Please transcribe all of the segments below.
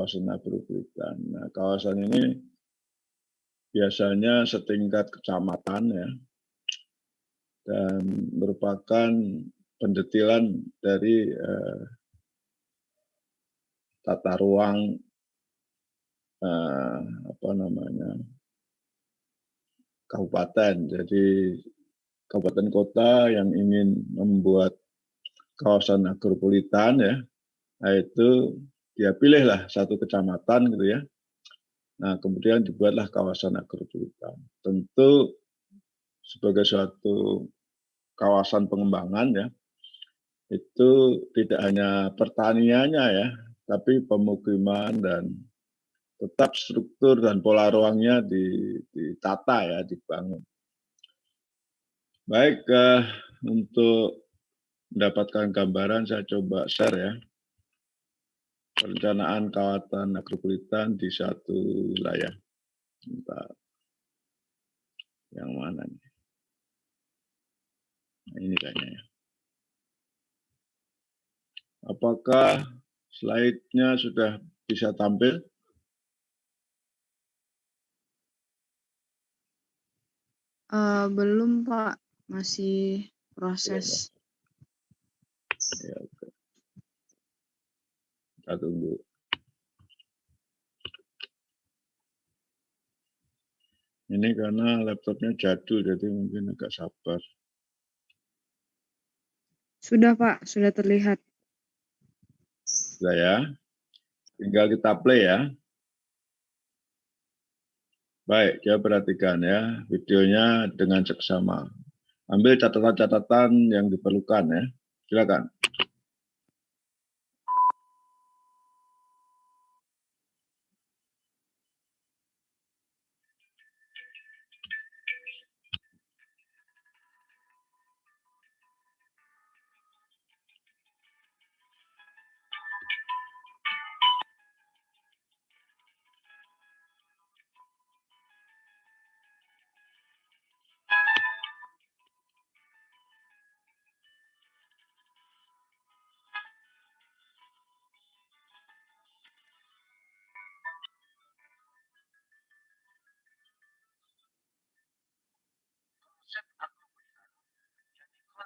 kawasan agropulitan. Nah, kawasan ini biasanya setingkat kecamatan ya, dan merupakan pendetilan dari tata ruang kabupaten. Jadi kabupaten kota yang ingin membuat kawasan agropulitan ya, nah itu dia pilihlah satu kecamatan gitu ya. Nah kemudian dibuatlah kawasan agropulitan. Tentu sebagai suatu kawasan pengembangan ya, itu tidak hanya pertaniannya ya, tapi pemukiman dan tetap struktur dan pola ruangnya ditata ya, dibangun. Baik, untuk mendapatkan gambaran saya coba share ya, perencanaan kawasan agropulitan di satu wilayah. Bentar. Yang mana nih? Nah, ini kayaknya ya. Apakah slide-nya sudah bisa tampil? Belum Pak, masih proses. Ya, oke. Kita tunggu. Ini karena laptopnya jadul, jadi mungkin agak sabar. Sudah Pak, sudah terlihat. Sudah ya. Tinggal kita play ya. Baik, coba perhatikan ya videonya dengan seksama. Ambil catatan-catatan yang diperlukan ya. Silakan.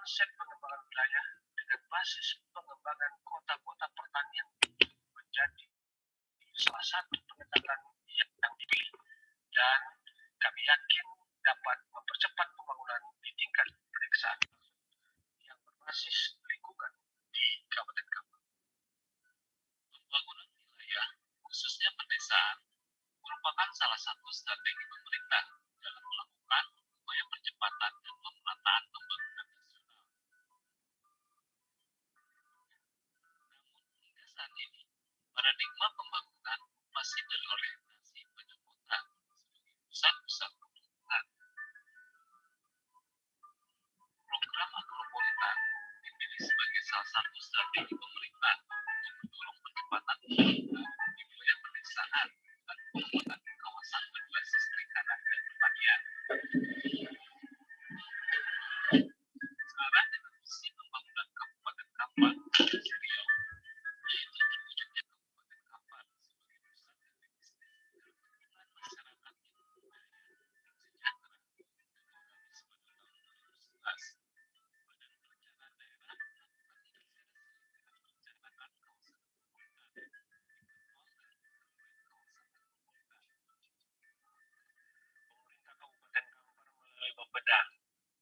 Konsep pengembangan wilayah dengan basis pengembangan kota-kota pertanian menjadi salah satu pendekatan yang dipilih, dan kami yakin dapat mempercepat pembangunan di tingkat pedesaan yang berbasis lingkungan di Kabupaten Kampar. Pembangunan wilayah khususnya pedesaan merupakan salah satu strategi pemerintah dalam melakukan upaya percepatan dan pemerataan pembangunan nasional. Namun hingga saat ini, paradigma pembangunan masih berorientasi pada kota sebagai pusat-pusat pembangunan. Program agropulitan dipilih sebagai salah satu strategi pemerintah untuk mendorong percepatan pembangunan di wilayah pedesaan dan pengembangan kawasan berbasis perikanan dan pertanian. Sekarang dengan visi pembangunan Kabupaten Kampar Riau, yaitu terwujudnya Kabupaten Kampar sebagai pusat bisnis dan perkembangan masyarakat yang sejahtera pada tahun 2011. Badan Perencanaan Daerah melakukan integrasi dengan perencanaan kawasan pemerintah Kabupaten Kampar melalui Bapeda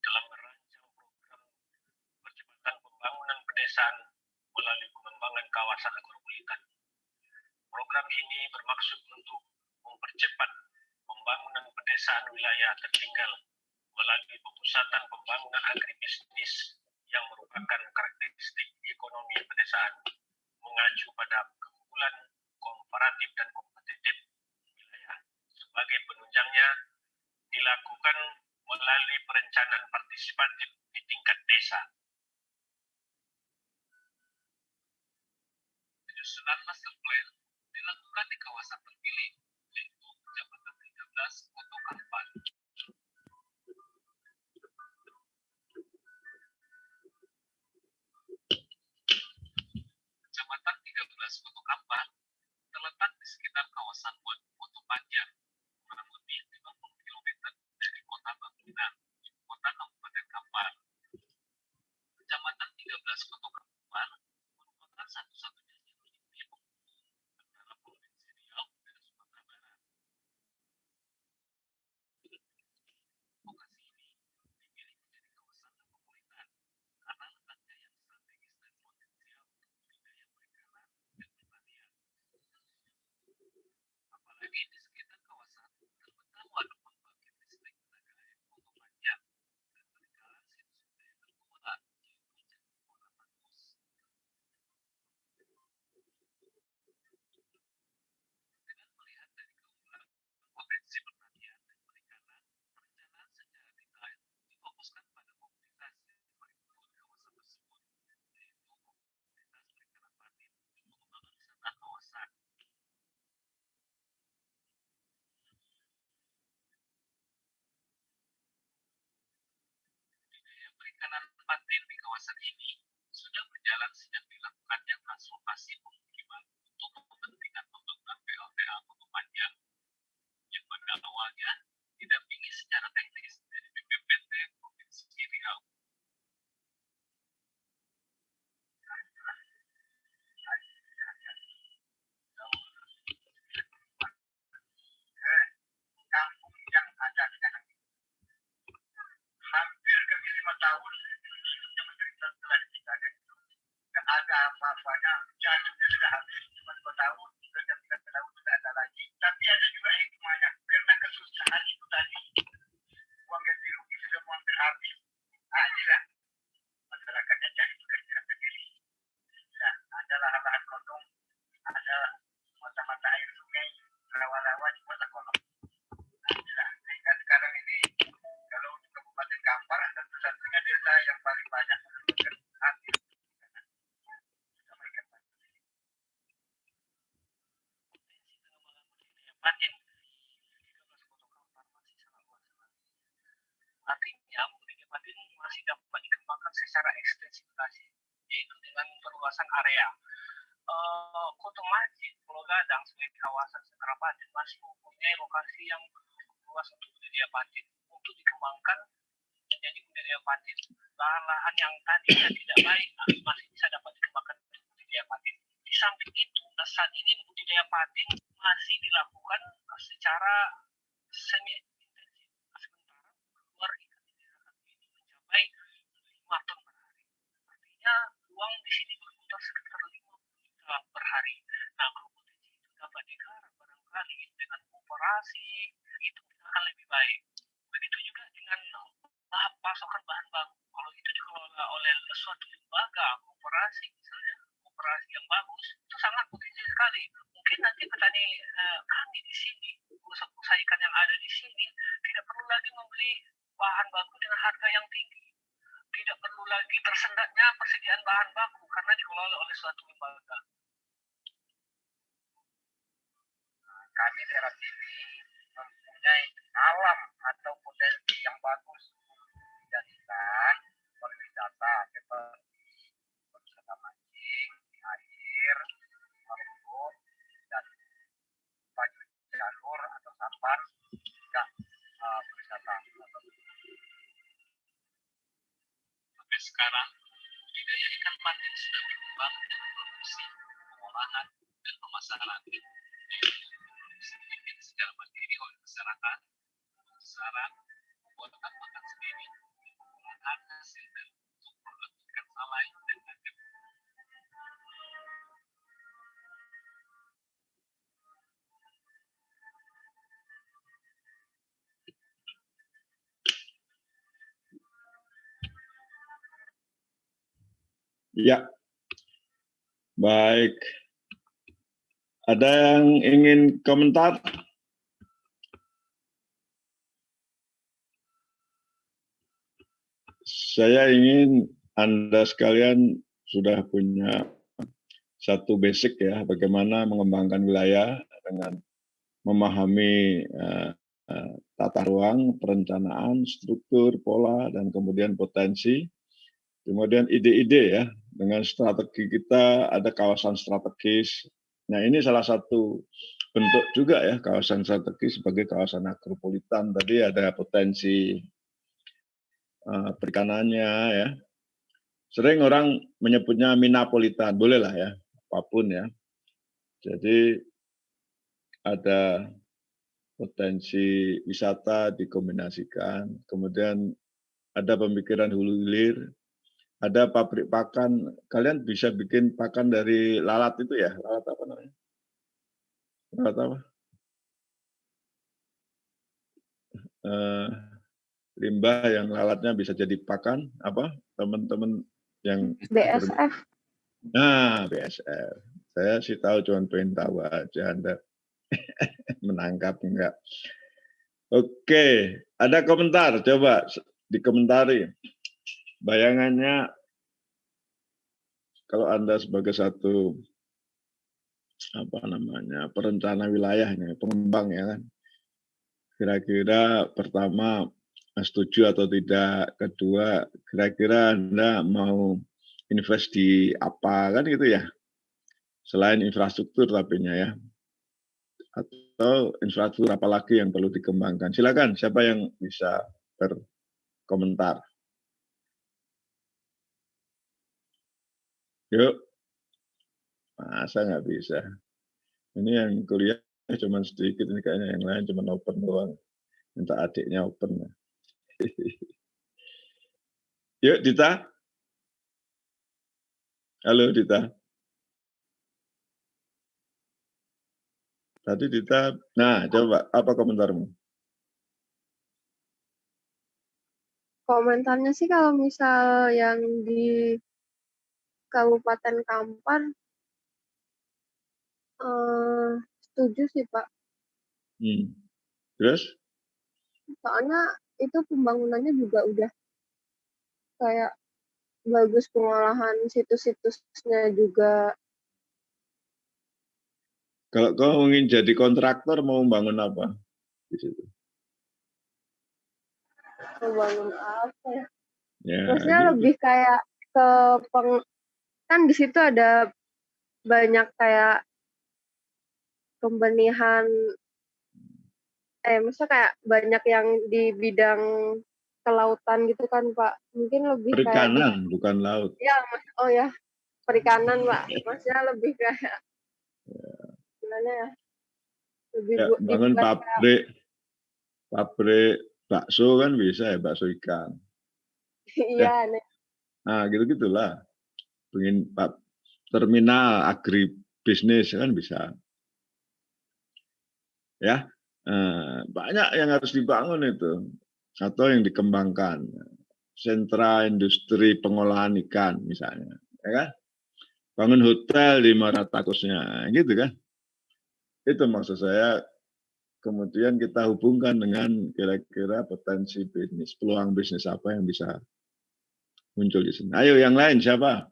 telah merancang program percepatan pembangunan pedesaan melalui pengembangan kawasan agropulitan. Program ini bermaksud untuk mempercepat pembangunan pedesaan wilayah tertinggal melalui pemusatan pembangunan agribisnis yang merupakan karakteristik ekonomi pedesaan, mengacu pada keunggulan komparatif dan kompetitif wilayah. Sebagai penunjangnya dilakukan melalui perencanaan partisipatif di tingkat desa. Penyusunan master plan dilakukan di kawasan terpilih, yaitu Kecamatan 13 Kota Kampar. Kecamatan 13 Kota Kampar terletak di sekitar kawasan Woto Panjang, kurang lebih 50 km dari kota Bangunan, kota Kabupaten Kampar. Kecamatan 13 Kota Kampar merupakan satu-satunya jalur yang menghubung antara Provinsi Riau dan Sumatera Barat. Lokasi ini dipilih menjadi kawasan metropolitan karena letaknya yang strategis dan potensial untuk budidaya perikanan dan pertanian. Apalagi di sekitar kawasan terbentang waduk pembangkit listrik tenaga air Woto Panjang dan peninggalan situs budaya tertua di Puncak Kota Bagus. Dengan melihat dari keunggulan potensi pertanian dan perikanan, perencanaan secara detail difokuskan pada komunitas yang meliputi kawasan tersebut, yaitu komunitas perikanan patin dan pengembangan wisata kawasan. Budidaya perikanan patin di kawasan ini sudah berjalan sejak dilakukannya transformasi pemukiman untuk kepentingan pembangunan PLTA Woto Panjang, yang pada awalnya didampingi secara teknis dari BPPT Provinsi Riau. Kampung yang ada sekarang ini. Hampir kami 5 tahun hidupnya menderita setelah kita itu. Tidak ada apa-apanya, jadulnya sudah habis, cuma 2 tahun, sudah 3 tahun sudah ada lagi. Tapi ada juga hikmahnya, karena kesusahan itu tadi, uang ganti rugi sudah hampir habis. Nah, inilah masyarakatnya cari pekerjaan sendiri. Nah, ada lahan-lahan kosong, ada mata-mata air sungai, rawa-rawa di kota kolong. Nah, sehingga sekarang ini kalau untuk Kabupaten Kampar satu-satunya desa yang paling banyak menurunkan hasil sama ikan patin. Potensi pengembangan budidaya patin di 13 Kota Kampar masih sangat luas sekali. Artinya budidaya patin masih dapat dikembangkan secara ekstensifikasi, yaitu dengan perluasan area. Kota Masjid, Pulau Gadang sebagai kawasan sentra patin masih mempunyai lokasi yang luas untuk budidaya patin untuk dikembangkan menjadi budidaya patin. Lahan yang tadinya tidak baik masih bisa dapat dikembangkan untuk budidaya patin. Di samping itu, saat ini budidaya patin masih dilakukan secara semi intensif. Sementara keluar ikan di daerah ini mencapai 5 ton per hari. Artinya uang di sini berputar sekitar 50 juta per hari. Nah, kalau potensi itu dapat digarap barangkali dengan kooperasi itu akan lebih baik. Begitu juga dengan pasokan bahan baku. Kalau itu dikelola oleh suatu lembaga kooperasi, misalnya kooperasi yang bagus, itu sangat potensial sekali. Mungkin nanti petani kami di sini, usaha ikan yang ada di sini, tidak perlu lagi membeli bahan baku dengan harga yang tinggi. Tidak perlu lagi tersendatnya persediaan bahan baku karena dikelola oleh suatu lembaga. Kami daerah sini mempunyai alam atau potensi yang bagus dijadikan pariwisata seperti wisata mancing di air, laut, dan baju jalur atau sampan juga wisata. Sampai sekarang budidaya ikan patin sudah berkembang dengan produksi, pengolahan, dan pemasaran. Sedikit secara mandiri oleh masyarakat, pemasaran, pembuatan makan sendiri, pengolahan hasil dan untuk produk ikan salai dan nugget. Ya, baik. Ada yang ingin komentar? Saya ingin Anda sekalian sudah punya satu basic ya, bagaimana mengembangkan wilayah dengan memahami tata ruang, perencanaan, struktur, pola, dan kemudian potensi. Kemudian ide-ide ya, dengan strategi kita ada kawasan strategis. Nah, ini salah satu bentuk juga ya kawasan strategi sebagai kawasan agropolitan. Tadi ada potensi perikanannya ya. Sering orang menyebutnya minapolitan, boleh lah ya, apapun ya. Jadi ada potensi wisata dikombinasikan, kemudian ada pemikiran hulu hilir, ada pabrik pakan. Kalian bisa bikin pakan dari lalat itu ya, lalat apa namanya? Lalat apa? Limbah yang lalatnya bisa jadi pakan, apa? Teman-teman yang BSF. Nah, BSF. Saya sih tahu, cuma pengen tahu aja Anda menangkap enggak. Oke, ada komentar, coba dikomentari. Bayangannya kalau Anda sebagai satu perencana wilayahnya, pengembang ya kan. Kira-kira pertama setuju atau tidak, kedua kira-kira Anda mau invest di apa kan gitu ya. Selain infrastruktur tapinya ya. Atau infrastruktur apa lagi yang perlu dikembangkan. Silakan, siapa yang bisa berkomentar. Yuk. Masa nggak bisa. Ini yang kuliah cuma sedikit, ini kayaknya yang lain cuma open doang. Minta adiknya open. Yuk, Dita. Halo, Dita. Tadi Dita, nah coba, apa komentarmu? Komentarnya sih kalau misal yang di Kabupaten Kampar, setuju sih Pak. Terus? Soalnya itu pembangunannya juga udah kayak bagus, pengolahan situs-situsnya juga. Kalau kau ingin jadi kontraktor, mau membangun apa di situ? Membangun apa ya? Ya, maksudnya gitu. lebih kayak ke kan di situ ada banyak kayak pembenihan, maksudnya kayak banyak yang di bidang kelautan gitu kan Pak. Mungkin lebih Perikanan, bukan laut. Ya, oh ya, perikanan Pak. Maksudnya lebih kayak gimana ya? Lebih Ya, bangun pabrik bakso kan bisa ya, bakso ikan. Iya, Ya. Nah, gitu-gitulah. Pengen terminal agribisnis kan bisa. Ya, banyak yang harus dibangun itu atau yang dikembangkan. Sentra industri pengolahan ikan misalnya, ya kan? Bangun hotel di Maratakusnya, gitu kan? Itu maksud saya. Kemudian kita hubungkan dengan kira-kira potensi bisnis, peluang bisnis apa yang bisa muncul di sini. Ayo yang lain siapa?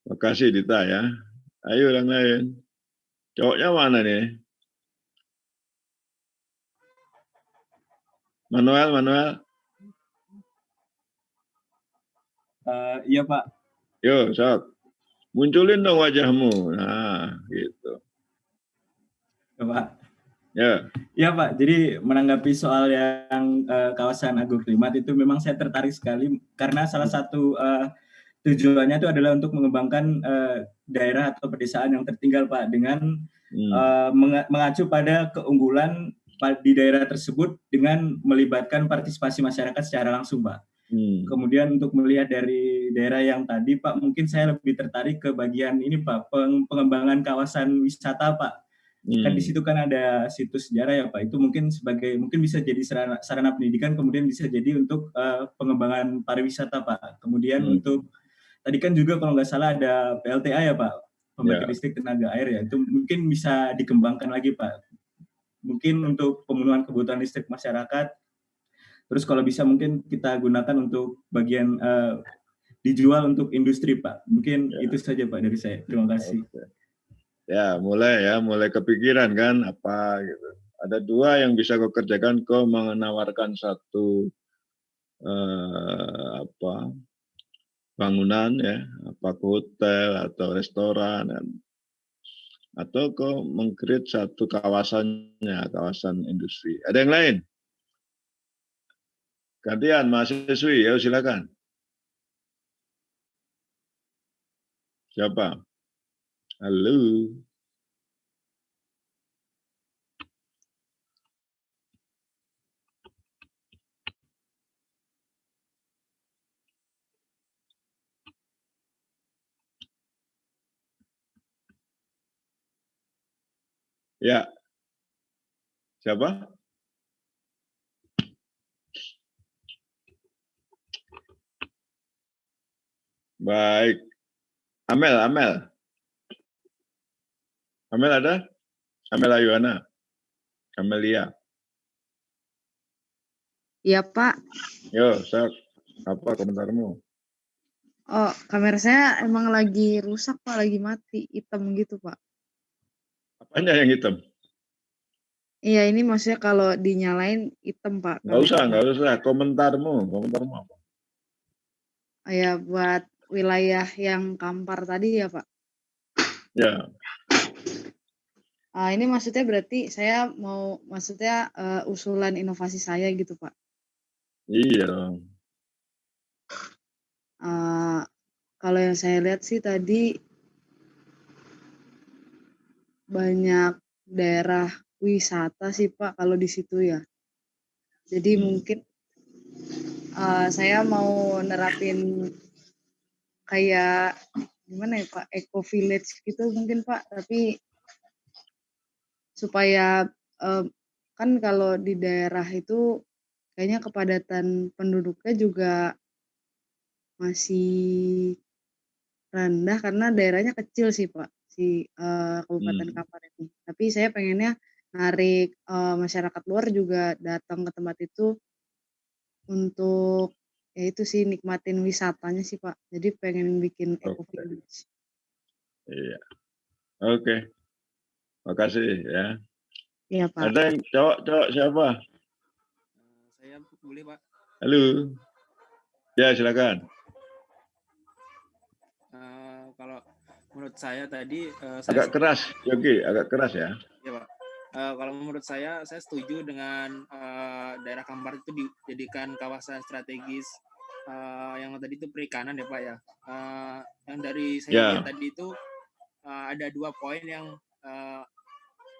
Makasih Dita ya. Ayo yang lain. Cowoknya mana nih? Manuel. Iya Pak. Yo, sok. Munculin dong wajahmu. Nah, gitu. Ya, Pak. Ya. Iya Pak. Jadi menanggapi soal yang kawasan agroklimat itu memang saya tertarik sekali karena salah satu tujuannya itu adalah untuk mengembangkan daerah atau pedesaan yang tertinggal Pak dengan mengacu pada keunggulan di daerah tersebut dengan melibatkan partisipasi masyarakat secara langsung Pak. Kemudian untuk melihat dari daerah yang tadi Pak, mungkin saya lebih tertarik ke bagian ini Pak, pengembangan kawasan wisata Pak. Kan di situ kan ada situs sejarah ya Pak, itu mungkin bisa jadi sarana pendidikan, kemudian bisa jadi untuk pengembangan pariwisata Pak. Kemudian untuk tadi kan juga kalau nggak salah ada PLTA ya Pak, pembangkit listrik tenaga air ya, itu mungkin bisa dikembangkan lagi Pak. Mungkin untuk pemenuhan kebutuhan listrik masyarakat. Terus kalau bisa mungkin kita gunakan untuk bagian dijual untuk industri Pak. Mungkin itu saja Pak dari saya. Terima kasih. Ya, mulai kepikiran kan apa gitu. Ada dua yang bisa kau kerjakan, kau menawarkan satu bangunan ya, apa hotel atau restoran. atau kau meng-create satu kawasannya, kawasan industri. Ada yang lain? Gantian mahasiswi, ya silakan. Siapa? Halo. Ya. Siapa? Baik. Amel. Amel ada? Amel Ayuana. Amelia. Iya, Pak. Yo, Sak. Apa komentarmu? Oh, kamera saya emang lagi rusak, Pak. Lagi mati. Hitam gitu, Pak. Apanya yang hitam? Iya, ini maksudnya kalau dinyalain hitam, Pak. Nggak usah. Komentarmu apa? Ya, buat wilayah yang Kampar tadi ya, Pak. Ya. Ini maksudnya berarti saya mau, usulan inovasi saya gitu, Pak. Iya dong. Kalau yang saya lihat sih tadi banyak daerah wisata sih, Pak, kalau di situ ya. Jadi mungkin saya mau nerapin kayak gimana ya, Pak, eco village gitu mungkin, Pak, tapi supaya kan kalau di daerah itu kayaknya kepadatan penduduknya juga masih rendah karena daerahnya kecil sih, Pak, si Kabupaten Kampar ini. Tapi saya pengennya narik masyarakat luar juga datang ke tempat itu untuk ya itu sih nikmatin wisatanya sih, Pak. Jadi pengen bikin eco village. Iya. Oke. Makasih ya. Iya, Pak. Ada yang cowok siapa? Saya boleh, Pak. Halo. Ya, silakan. Kalau menurut saya tadi agak keras, Yogi, agak keras ya. Ya, Pak. Kalau menurut saya setuju dengan daerah Kampar itu dijadikan kawasan strategis yang tadi itu perikanan ya, Pak ya. Yang dari saya lihat tadi itu ada 2 poin yang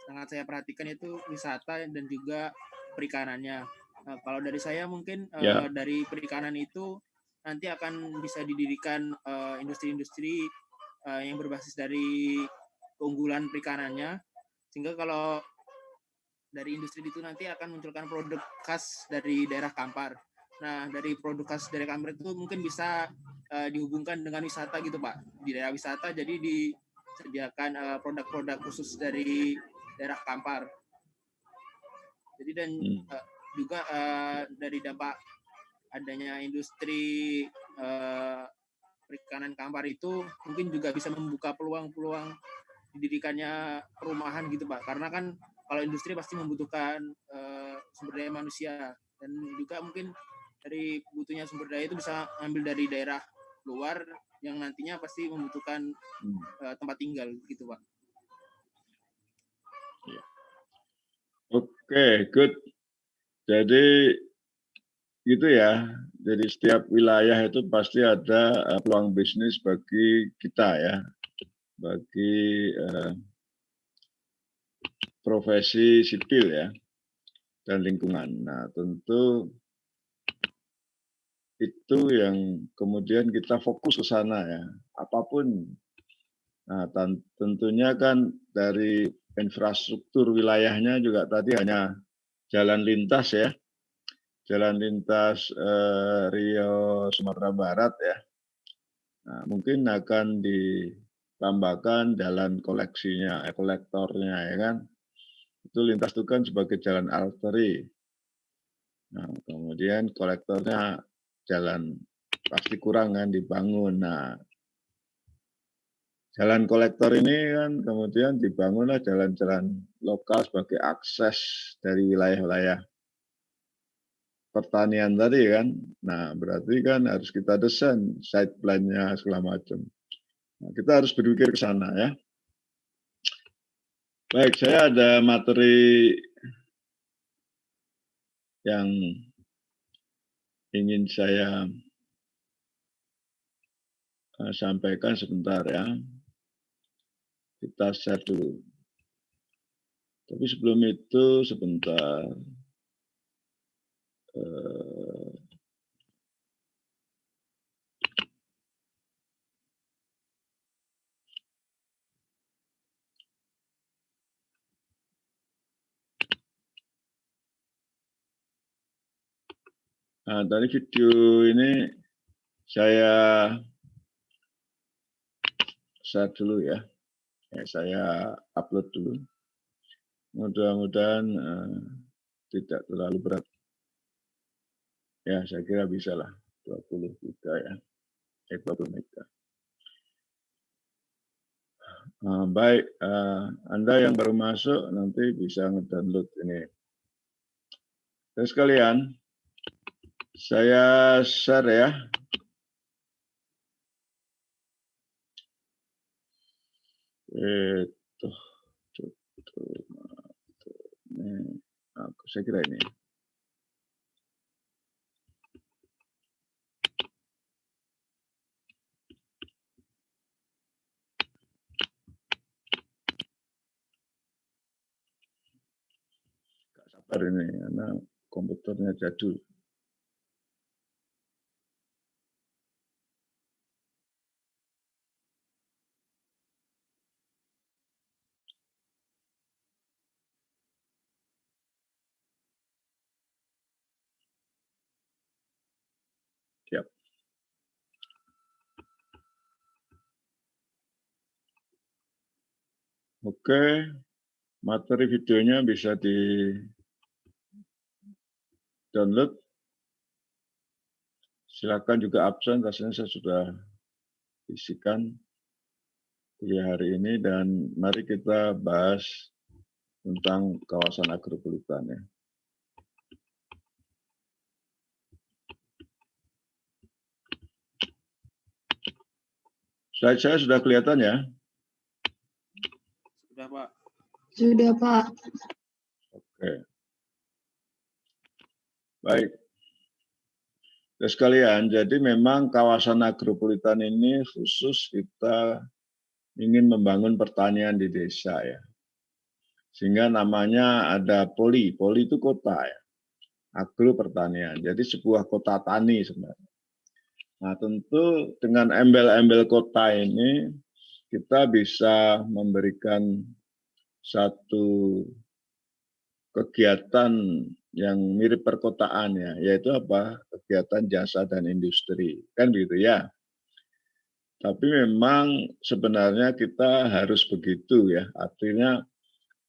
sangat saya perhatikan, itu wisata dan juga perikanannya. Kalau dari saya mungkin dari perikanan itu nanti akan bisa didirikan industri-industri yang berbasis dari keunggulan perikanannya, sehingga kalau dari industri itu nanti akan munculkan produk khas dari daerah Kampar. Nah, dari produk khas dari Kampar itu mungkin bisa dihubungkan dengan wisata gitu, Pak. Di daerah wisata jadi disediakan produk-produk khusus dari daerah Kampar. Jadi dan juga dari dampak adanya industri perikanan Kampar itu mungkin juga bisa membuka peluang-peluang didirikannya perumahan gitu, Pak. Karena kan kalau industri pasti membutuhkan sumber daya manusia, dan juga mungkin dari butuhnya sumber daya itu bisa ambil dari daerah luar yang nantinya pasti membutuhkan tempat tinggal gitu, Pak. Oke, good. Jadi gitu ya. Jadi setiap wilayah itu pasti ada peluang bisnis bagi kita ya, bagi profesi sipil ya, dan lingkungan. Nah, tentu itu yang kemudian kita fokus ke sana ya, apapun. Nah, tentunya kan dari infrastruktur wilayahnya juga tadi hanya jalan lintas ya, jalan lintas Riau Sumatera Barat ya. Nah, mungkin akan ditambahkan jalan kolektornya ya kan. Itu lintas itu kan sebagai jalan arteri. Nah, kemudian kolektornya jalan pasti kurang kan dibangun. Nah, jalan kolektor ini kan kemudian dibangunlah jalan-jalan lokal sebagai akses dari wilayah-wilayah pertanian tadi kan. Nah, berarti kan harus kita desain site plan-nya segala macam. Nah, kita harus berpikir ke sana ya. Baik, saya ada materi yang ingin saya sampaikan sebentar ya. Kita share dulu. Tapi sebelum itu sebentar. Nah, dari video ini saya share dulu ya. Saya upload dulu. Mudah-mudahan tidak terlalu berat. Ya, saya kira bisa lah 20 giga ya. 20 mega. Baik, Anda yang baru masuk nanti bisa ngedownload ini. Terus sekalian, saya share ya. Saya kira ini. Gak sabar ini, karena komputernya jadul. Siap. Oke, materi videonya bisa di-download. Silakan juga absen, rasanya saya sudah isikan kuliah hari ini, dan mari kita bahas tentang kawasan agropolitan ya. Slide saya sudah kelihatan ya? Sudah, Pak. Sudah, Pak. Oke. Baik. Terus sekalian, jadi memang kawasan agropolitan ini khusus kita ingin membangun pertanian di desa ya. Sehingga namanya ada poli. Poli itu kota ya. Agro pertanian. Jadi sebuah kota tani sebenarnya. Nah, tentu dengan embel-embel kota ini kita bisa memberikan satu kegiatan yang mirip perkotaan ya, yaitu apa? Kegiatan jasa dan industri, kan begitu ya. Tapi memang sebenarnya kita harus begitu ya, artinya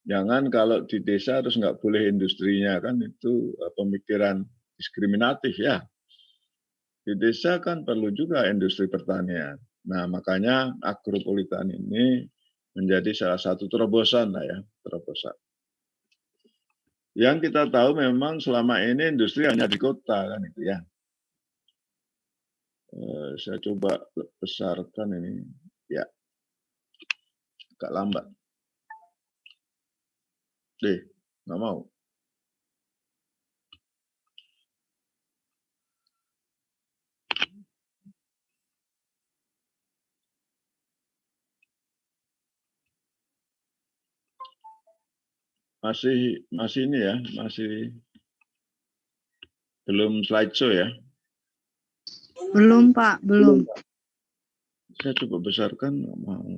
jangan kalau di desa harus nggak boleh industrinya, kan itu pemikiran diskriminatif ya. Di desa kan perlu juga industri pertanian. Nah, makanya agropolitan ini menjadi salah satu terobosan lah ya, terobosan. Yang kita tahu memang selama ini industri hanya di kota kan itu ya. Saya coba besarkan ini, ya, agak lambat. Nggak mau. Masih ini ya, masih belum slideshow ya. Belum, Pak, belum. Saya coba besarkan, nggak mau.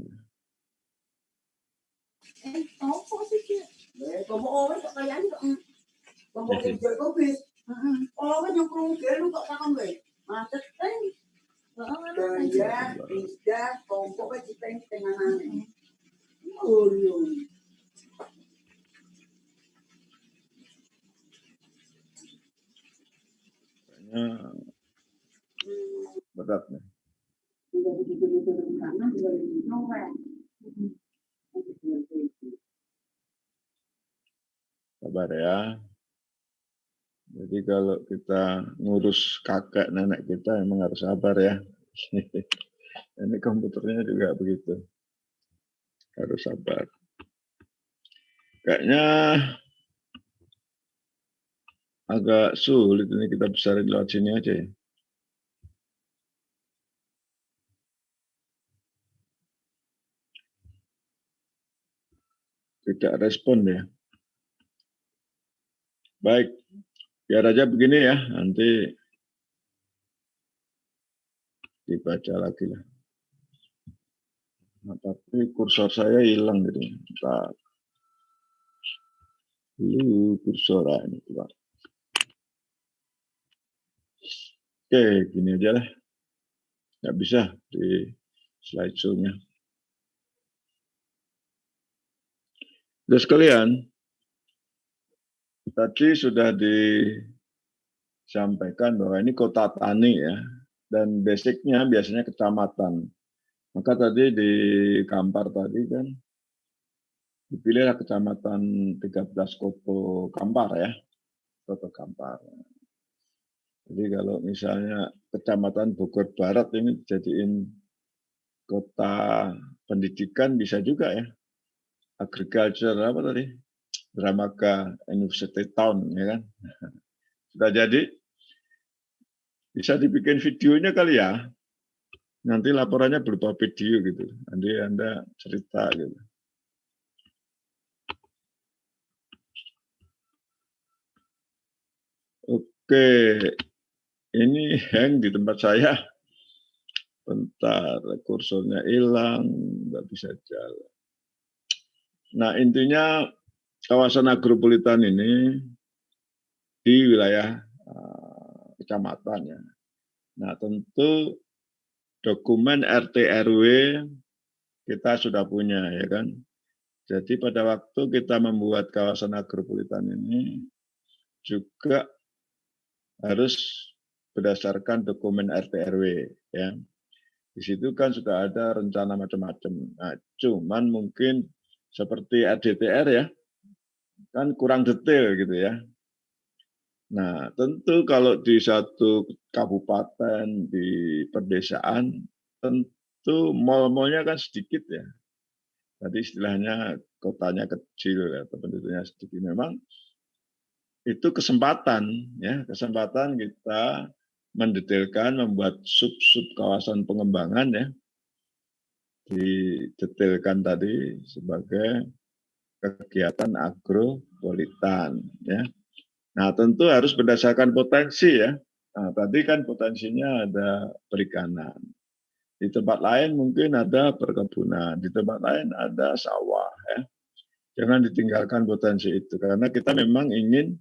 Berat nih. Sabar ya. Jadi kalau kita ngurus kakek nenek kita emang harus sabar ya. Ini komputernya juga begitu. Harus sabar. Kayaknya agak sulit ini, kita besarin lewat sini aja ya. Tidak respon ya. Baik, biar aja begini ya, nanti dibaca lagi lah. Nah, tapi kursor saya hilang gitu. Bentar. Kursor ini, Pak. Oke, gini aja lah. Nggak bisa di slideshow-nya. Terus sekalian, tadi sudah disampaikan bahwa ini kota tani ya, dan basicnya biasanya kecamatan. Maka tadi di Kampar tadi kan dipilihlah kecamatan 13 Koto Kampar ya, Koto Kampar. Jadi kalau misalnya kecamatan Bogor Barat ini dijadiin kota pendidikan bisa juga ya. Agriculture apa tadi? Dramaga University Town ya kan. Sudah jadi, bisa dibikin videonya kali ya. Nanti laporannya berupa video gitu. Nanti Anda cerita gitu. Oke, ini hang di tempat saya. Bentar, kursornya hilang, nggak bisa jalan. Nah, intinya kawasan agropolitan ini di wilayah kecamatan ya. Nah, tentu dokumen RT RW kita sudah punya ya kan. Jadi pada waktu kita membuat kawasan agropolitan ini juga harus berdasarkan dokumen RT RW ya. Di situ kan sudah ada rencana macam-macam. Nah, cuman mungkin seperti RDTR ya, kan kurang detail gitu ya. Nah, tentu kalau di satu kabupaten, di pedesaan, tentu mal-malnya kan sedikit ya. Tadi istilahnya kotanya kecil atau penduduknya sedikit. Memang itu kesempatan ya, kesempatan kita mendetailkan, membuat sub-sub kawasan pengembangan ya, didetailkan tadi sebagai kegiatan agropolitan ya. Nah, tentu harus berdasarkan potensi ya. Nah, tadi kan potensinya ada perikanan. Di tempat lain mungkin ada perkebunan, di tempat lain ada sawah ya. Jangan ditinggalkan potensi itu karena kita memang ingin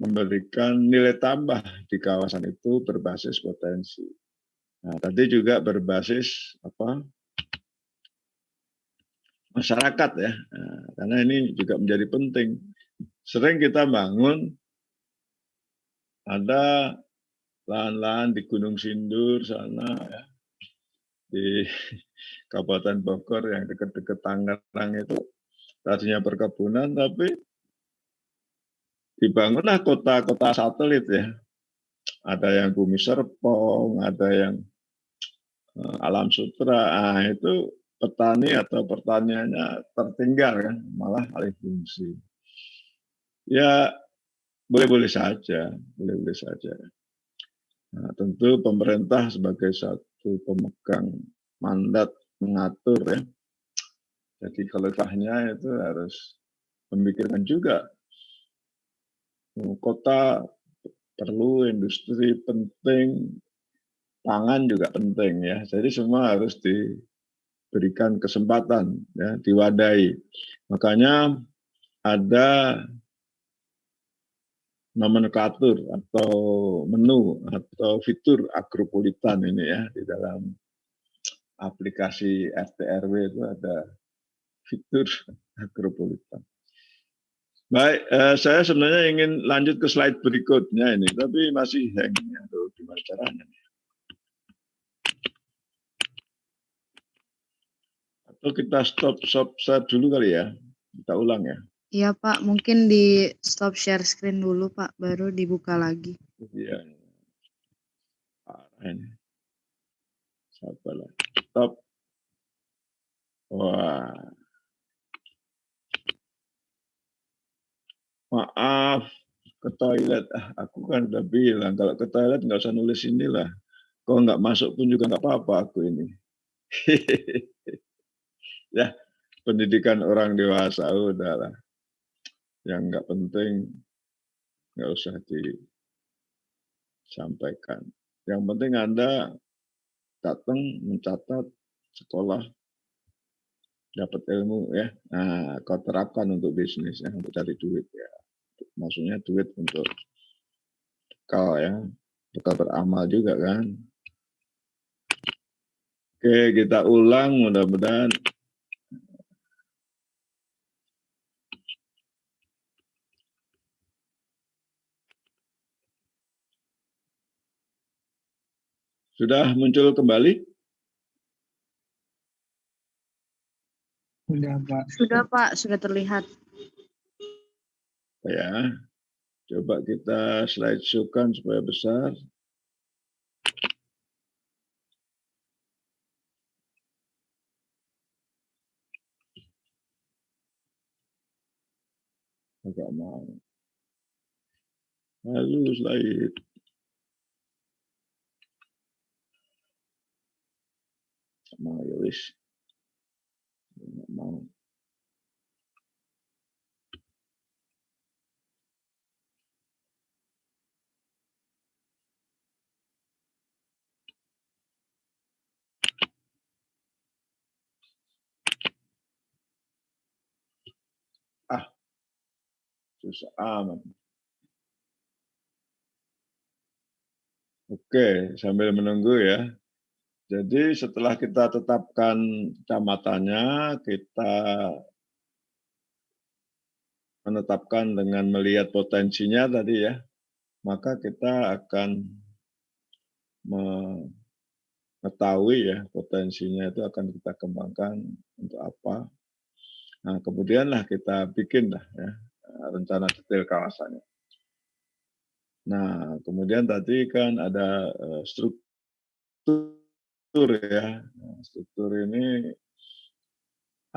memberikan nilai tambah di kawasan itu berbasis potensi. Nah, tadi juga berbasis masyarakat ya, nah, karena ini juga menjadi penting. Sering kita bangun ada lahan-lahan di Gunung Sindur sana ya, di Kabupaten Bogor yang dekat-dekat Tangerang itu tadinya perkebunan, tapi dibangunlah kota-kota satelit ya. Ada yang Bumi Serpong, ada yang Alam Sutra. Nah, itu petani atau pertaniannya tertinggal kan, malah alih fungsi. Ya boleh-boleh saja, boleh-boleh saja. Nah, tentu pemerintah sebagai satu pemegang mandat mengatur ya. Jadi khalifahnya itu harus memikirkan juga kota perlu, industri penting, pangan juga penting ya. Jadi semua harus diberikan kesempatan ya, diwadahi. Makanya ada nomenklatur atau menu atau fitur agropolitan ini ya di dalam aplikasi RT RW itu ada fitur agropolitan. Baik, saya sebenarnya ingin lanjut ke slide berikutnya ini, tapi masih hang. Aduh, gimana caranya? Atau kita stop share dulu kali ya? Kita ulang ya? Iya Pak, mungkin di stop share screen dulu Pak, baru dibuka lagi. Iya. Ini. Sabarlah. Stop. Wah. maaf, ke toilet. Aku kan udah bilang, kalau ke toilet nggak usah nulis inilah. Kok nggak masuk pun juga nggak apa-apa aku ini. Ya, pendidikan orang dewasa udahlah. Yang nggak penting nggak usah disampaikan. Yang penting Anda datang mencatat sekolah, dapat ilmu ya. Nah, kau terapkan untuk bisnis ya, untuk cari duit ya. Maksudnya duit untuk kau ya, bekal beramal juga kan. Oke, kita ulang mudah-mudahan. Sudah muncul kembali? Sudah, Pak. Sudah Pak, sudah terlihat. Ya, coba kita slideshow-kan supaya besar. Agak mau. Lalu slide. Mau ya wis. Nggak mau. Susah amat. Oke, sambil menunggu ya. Jadi setelah kita tetapkan kecamatannya, kita menetapkan dengan melihat potensinya tadi ya, maka kita akan mengetahui ya potensinya itu akan kita kembangkan untuk apa. Nah, kemudianlah kita bikinlah ya rencana detail kawasannya. Nah, kemudian tadi kan ada struktur ya. Nah, struktur ini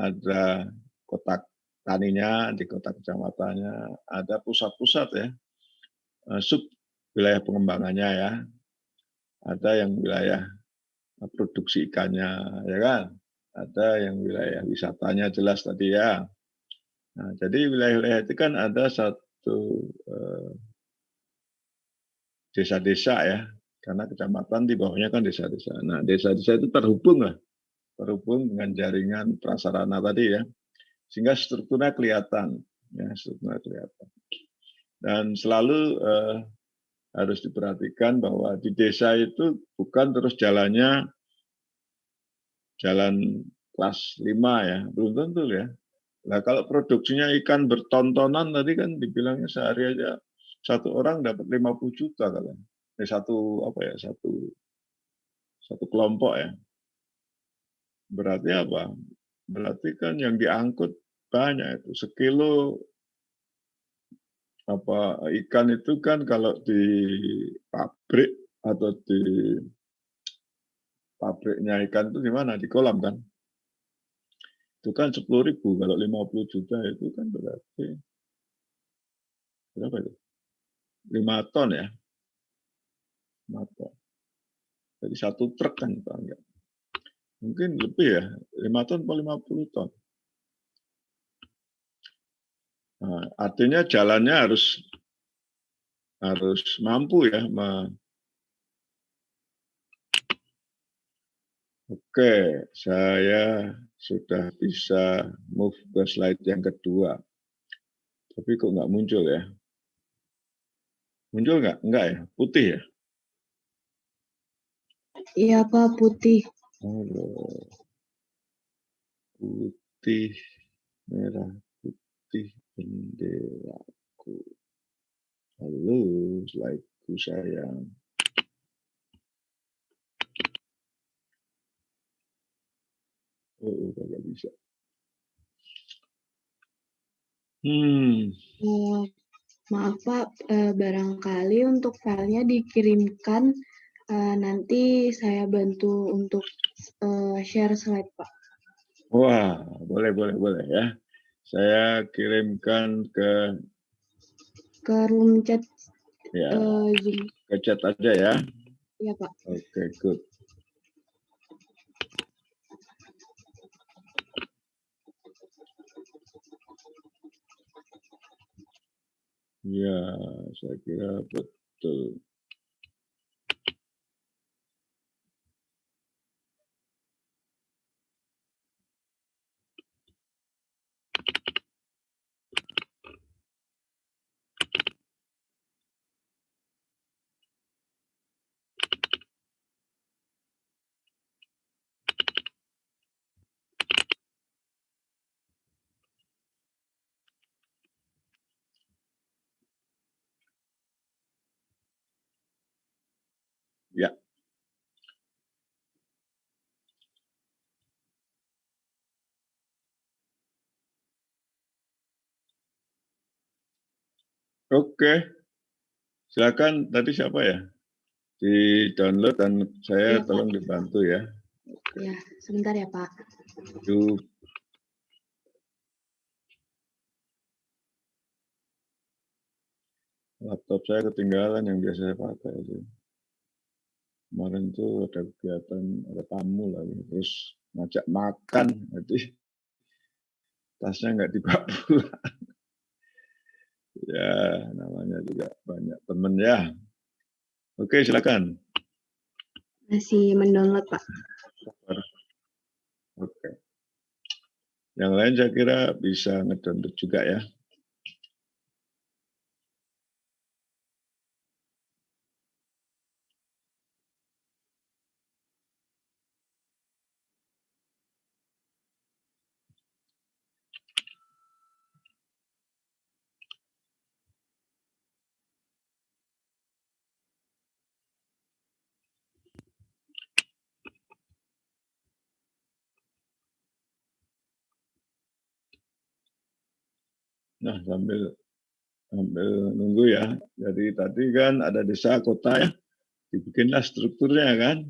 ada kotak taninya, di kota kecamatannya, ada pusat-pusat ya, sub wilayah pengembangannya ya, ada yang wilayah produksi ikannya, ya kan, ada yang wilayah wisatanya jelas tadi ya. Nah, jadi wilayah-wilayah itu kan ada satu desa-desa ya, karena kecamatan di bawahnya kan desa-desa. Nah, desa-desa itu terhubung dengan jaringan prasarana tadi ya, sehingga strukturnya kelihatan, ya strukturnya kelihatan. Dan selalu harus diperhatikan bahwa di desa itu bukan terus jalannya jalan kelas 5 ya, belum tentu ya. Nah, kalau produksinya ikan bertontonan tadi kan dibilangnya sehari aja satu orang dapat 50 juta katanya. Satu kelompok ya. Berarti apa? Berarti kan yang diangkut banyak itu. Sekilo ikan itu kan kalau di pabrik atau di pabriknya ikan itu di mana? Di kolam kan? Itu kan 10.000, kalau 50 juta itu kan berarti berapa itu? 5 ton ya. 5 ton. Jadi 1 truk kan enggak. Mungkin lebih ya, 5 ton atau 50 ton. Nah, artinya jalannya harus mampu ya. Oke, saya sudah bisa move ke slide yang kedua. Tapi kok nggak muncul ya? Muncul nggak? Enggak ya? Putih ya? Iya Pak, putih. Halo. Putih, merah, putih, benderaku. Halo, slide-ku sayang. Oh, nggak bisa. Maaf Pak, barangkali untuk filenya dikirimkan, nanti saya bantu untuk share slide Pak. Wah, boleh ya. Saya kirimkan ke ke room chat Ya, Zoom. ke chat aja ya. Iya, Pak. Oke, good. Ya, saya kira betul. Ya. Oke. Silakan, tadi siapa ya? Di-download dan saya Iya, Pak. tolong dibantu ya. Ya, sebentar ya, Pak. Yuk. Laptop saya ketinggalan yang biasa saya pakai itu. Kemarin tuh ada kegiatan, ada tamu lagi, terus ngajak makan, jadi tasnya nggak dibawa pulang. Ya, namanya juga banyak temen ya. Oke, silakan. Masih mendownload, Pak. Oke. Yang lain saya kira bisa ngedownload juga ya. Nah, sambil nunggu ya. Jadi tadi kan ada desa kota ya, dibikinlah strukturnya kan.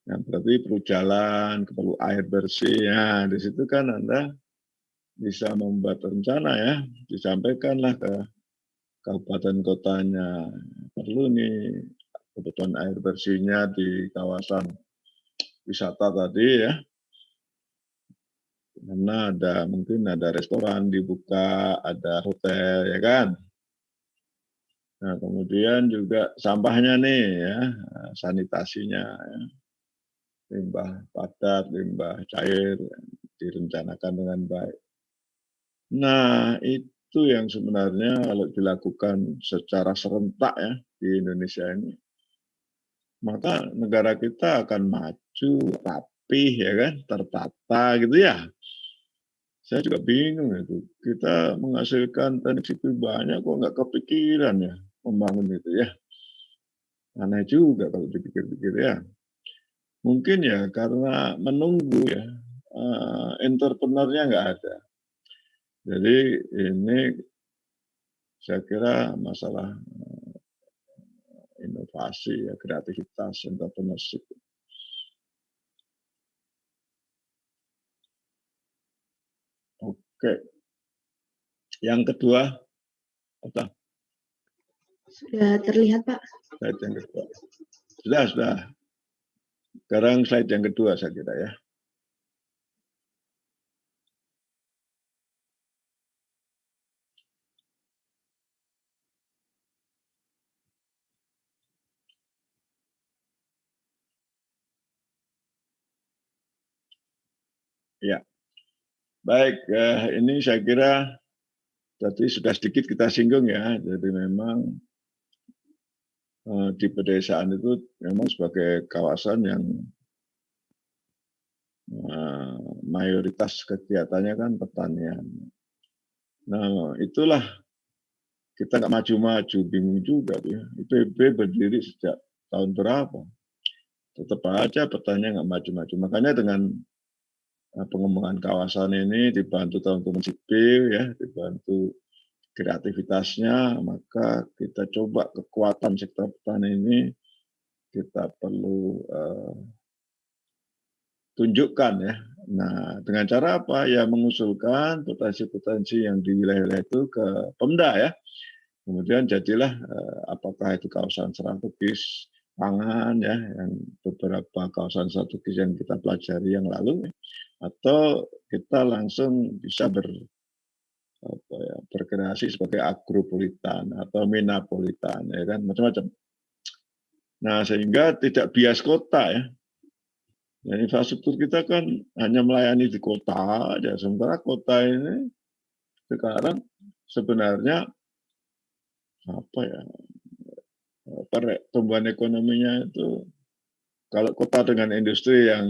Nah, berarti perlu jalan, perlu air bersih. Ya, di situ kan Anda bisa membuat rencana ya, disampaikanlah ke kabupaten kotanya. Perlu nih kebutuhan air bersihnya di kawasan wisata tadi ya. Karena mungkin ada restoran dibuka, ada hotel ya kan. Nah, kemudian juga sampahnya nih ya, sanitasinya, ya. Limbah padat, limbah cair, direncanakan dengan baik. Nah, itu yang sebenarnya kalau dilakukan secara serentak ya di Indonesia ini, maka negara kita akan maju, rapih ya kan, tertata gitu ya. Saya juga bingung itu. Kita menghasilkan teknik sipil banyak kok nggak kepikiran ya membangun itu ya. Aneh juga kalau dipikir-pikir ya. Mungkin ya karena menunggu ya, entrepreneurnya nggak ada. Jadi ini saya kira masalah inovasi ya, kreativitas, entrepreneurship. Oke. Yang kedua, apa? Sudah terlihat, Pak. Slide yang kedua. Sudah. Sekarang slide yang kedua saya kira ya. Ya. Baik, ini saya kira tadi sudah sedikit kita singgung ya. Jadi memang di pedesaan itu memang sebagai kawasan yang mayoritas kegiatannya kan pertanian. Nah, itulah kita nggak maju-maju, bingung juga ya. IPB berdiri sejak tahun berapa? Tetap aja pertanian nggak maju-maju. Makanya dengan pengembangan kawasan ini dibantu teman-teman sipil ya, dibantu kreativitasnya, maka kita coba kekuatan sektor pertanian ini kita perlu tunjukkan ya. Nah, dengan cara apa? Ya mengusulkan potensi-potensi yang di wilayah-wilayah itu ke Pemda ya. Kemudian jadilah apakah itu kawasan strategis pangan ya, yang beberapa kawasan strategis yang kita pelajari yang lalu, atau kita langsung bisa berkreasi sebagai agropolitan atau menapolitan, ya kan, macam-macam. Nah, sehingga tidak bias kota ya. Nah, infrastruktur kita kan hanya melayani di kota aja, sementara kota ini sekarang sebenarnya apa ya, pertumbuhan ekonominya itu kalau kota dengan industri yang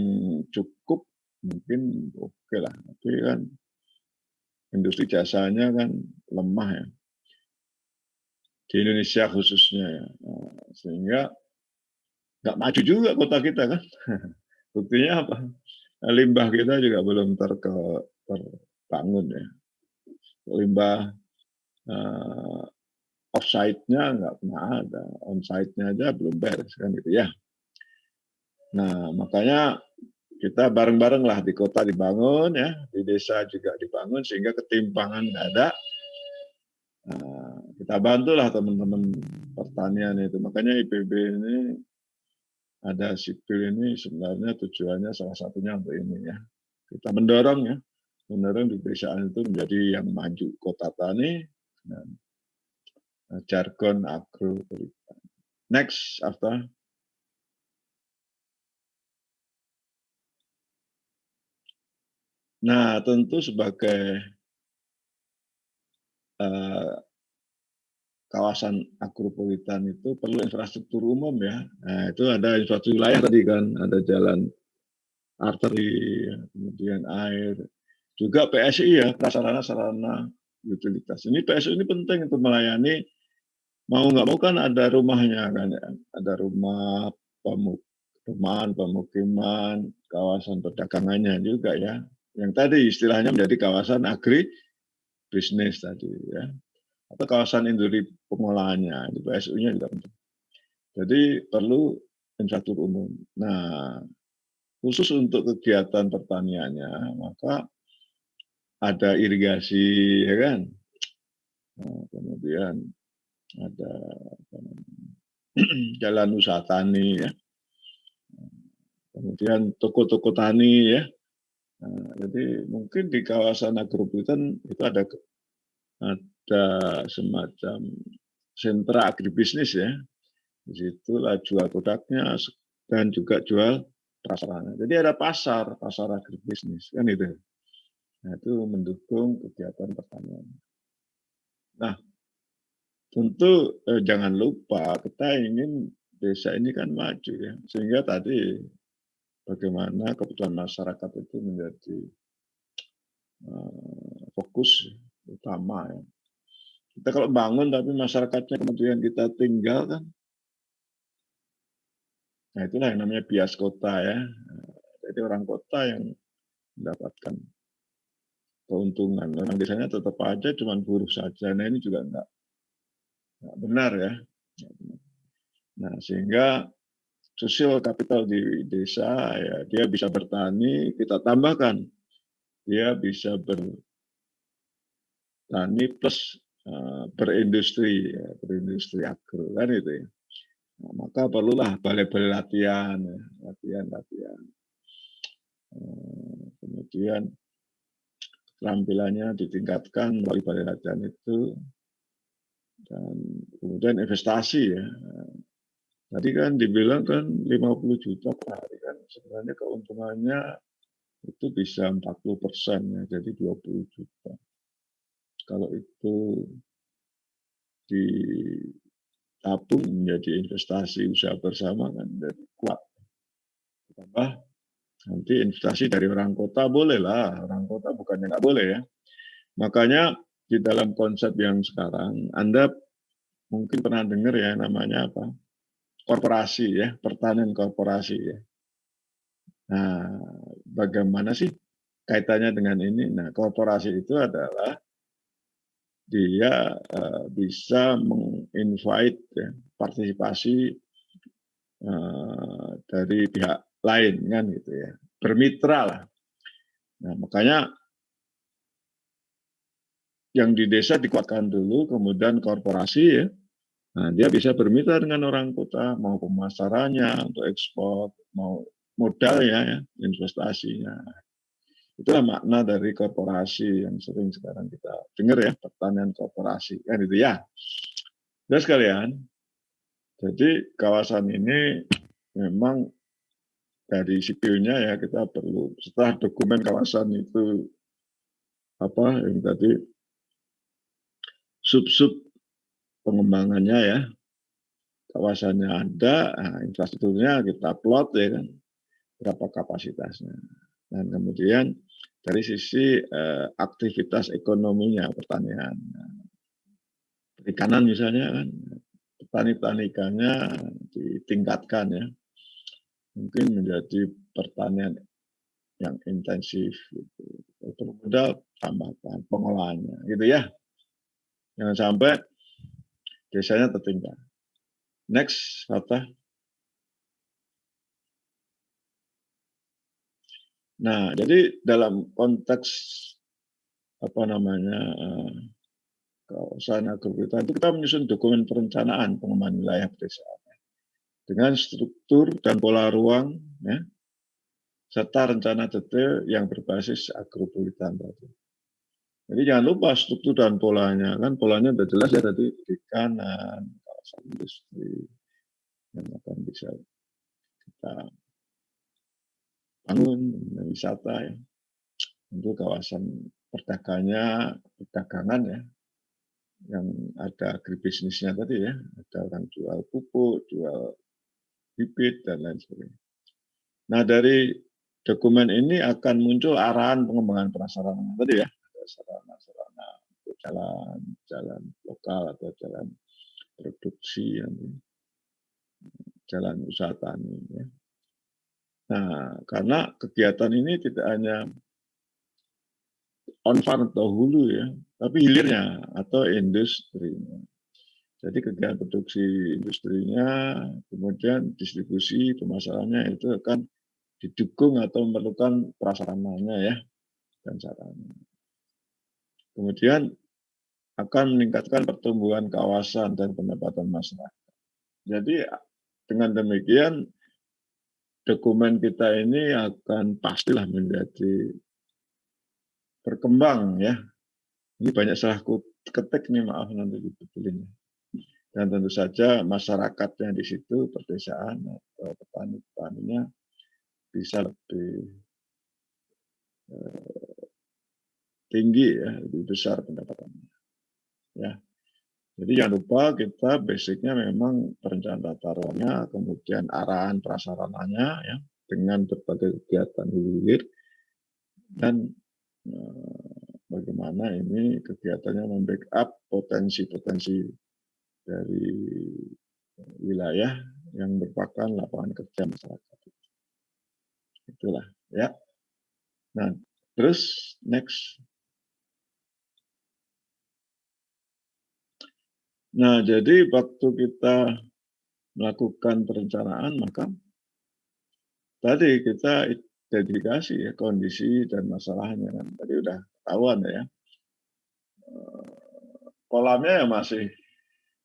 cukup mungkin oke lah, tapi kan industri jasanya kan lemah ya di Indonesia khususnya ya. Nah, sehingga nggak maju juga kota kita kan. Buktinya apa? Limbah kita juga belum terbangun ya. Limbah off-site-nya nggak pernah ada, on-site-nya aja belum beres kan gitu ya. Nah, makanya kita bareng-bareng lah di kota dibangun ya, di desa juga dibangun sehingga ketimpangan nggak ada. Nah, kita bantulah teman-teman pertanian itu. Makanya IPB ini ada sipil ini sebenarnya tujuannya salah satunya untuk ini ya. Kita mendorong ya, mendorong di pedesaan itu menjadi yang maju, kota tani dan jargon agropolitan. Next, after. Nah, tentu sebagai kawasan agropolitan itu perlu infrastruktur umum ya. Nah, itu ada infrastruktur wilayah tadi kan, ada jalan arteri, kemudian air, juga PSI ya, prasarana-sarana utilitas. Ini PSI ini penting untuk melayani, mau nggak mau kan ada rumahnya kan ya, ada rumah pemukiman, kawasan perdagangannya juga ya. Yang tadi istilahnya menjadi kawasan agri bisnis tadi ya, atau kawasan industri pengolahannya, di PSU-nya juga penting. Jadi perlu infrastruktur umum. Nah, khusus untuk kegiatan pertaniannya, maka ada irigasi, ya kan? Nah, kemudian ada jalan usaha tani, ya. Kemudian toko-toko tani, ya. Nah, jadi mungkin di kawasan agropolitan itu ada semacam sentra agribisnis ya. Di situlah jual produknya dan juga jual prasarana. Jadi ada pasar agribisnis kan itu. Nah, itu mendukung kegiatan pertanian. Nah, tentu jangan lupa kita ingin desa ini kan maju ya. Sehingga tadi bagaimana kebutuhan masyarakat itu menjadi fokus utama ya. Kita kalau bangun tapi masyarakatnya kemudian kita tinggalkan, nah itulah yang namanya bias kota ya. Jadi orang kota yang mendapatkan keuntungan, orang desanya tetap aja cuma buruh saja. Nah ini juga enggak benar ya. Nah sehingga sosial kapital di desa ya, dia bisa bertani, kita tambahkan dia bisa bertani plus berindustri ya, berindustri agro kan itu ya. Nah, maka perlulah balai-balai latihan ya, latihan. Kemudian keterampilannya ditingkatkan melalui balai latihan itu, dan kemudian investasi ya. Tadi kan dibilang kan 50 juta per hari kan, sebenarnya keuntungannya itu bisa 40% ya, jadi 20 juta. Kalau itu ditabung menjadi investasi usaha bersama kan jadi kuat. Tambah nanti investasi dari orang kota boleh lah, orang kota bukannya nggak boleh ya. Makanya di dalam konsep yang sekarang, Anda mungkin pernah dengar ya namanya apa? Korporasi ya, pertanian korporasi ya. Nah, bagaimana sih kaitannya dengan ini? Nah, korporasi itu adalah dia bisa menginvite ya, partisipasi dari pihak lain kan gitu ya, bermitra lah. Nah, makanya yang di desa dikuatkan dulu, kemudian korporasi ya. Nah, dia bisa bermitra dengan orang kota, mau pemasarannya, untuk ekspor, mau modalnya, ya, investasinya. Itulah makna dari korporasi yang sering sekarang kita dengar ya, pertanian korporasi. Kan itu ya. Terus sekalian, jadi kawasan ini memang dari sipilnya ya kita perlu, setelah dokumen kawasan itu, apa yang tadi, sub-sub pengembangannya ya, kawasannya ada, nah, infrastrukturnya kita plot ya kan, berapa kapasitasnya. Dan kemudian dari sisi aktivitas ekonominya, pertanian, perikanan misalnya kan, petani-petani ikannya ditingkatkan ya, mungkin menjadi pertanian yang intensif, gitu. Modal tambahkan pengolahannya, gitu ya. Jangan sampai desanya tertinggal. Next, Fatah. Nah, jadi dalam konteks apa namanya kawasan agrowisata itu kita menyusun dokumen perencanaan pengembangan wilayah pedesaan dengan struktur dan pola ruang, ya, serta rencana detail yang berbasis agropolitan tadi. Jadi jangan lupa struktur dan polanya, kan polanya sudah jelas ya tadi, perikanan, kawasan industri yang akan bisa kita bangun, wisata ya, untuk kawasan perdagangan ya, yang ada agribisnisnya tadi ya, ada orang jual pupuk, jual bibit dan lain sebagainya. Nah, dari dokumen ini akan muncul arahan pengembangan prasarana tadi ya, sarana-sarana untuk jalan lokal atau jalan produksi, jalan usaha tani ya. Nah, karena kegiatan ini tidak hanya on farm atau hulu ya, tapi hilirnya atau industri. Jadi kegiatan produksi industrinya, kemudian distribusi pemasarannya itu akan didukung atau memerlukan prasarananya ya, dan sarana. Kemudian akan meningkatkan pertumbuhan kawasan dan pendapatan masyarakat. Jadi dengan demikian dokumen kita ini akan pastilah menjadi berkembang ya. Ini banyak salah ketik nih, maaf nanti dibetulin. Dan tentu saja masyarakatnya di situ, pedesaan atau petani-petaninya bisa lebih tinggi ya, lebih besar pendapatannya. Ya. Jadi jangan lupa kita basicnya memang perencanaan tata ruangnya, kemudian arahan prasarananya ya, dengan berbagai kegiatan hilir, dan bagaimana ini kegiatannya membackup potensi-potensi dari wilayah yang merupakan lapangan kerja masyarakat. Itulah ya. Nah, terus next. Nah, jadi waktu kita melakukan perencanaan, maka tadi kita identifikasi ya kondisi dan masalahnya kan. Tadi udah ketahuan ya. Kolamnya ya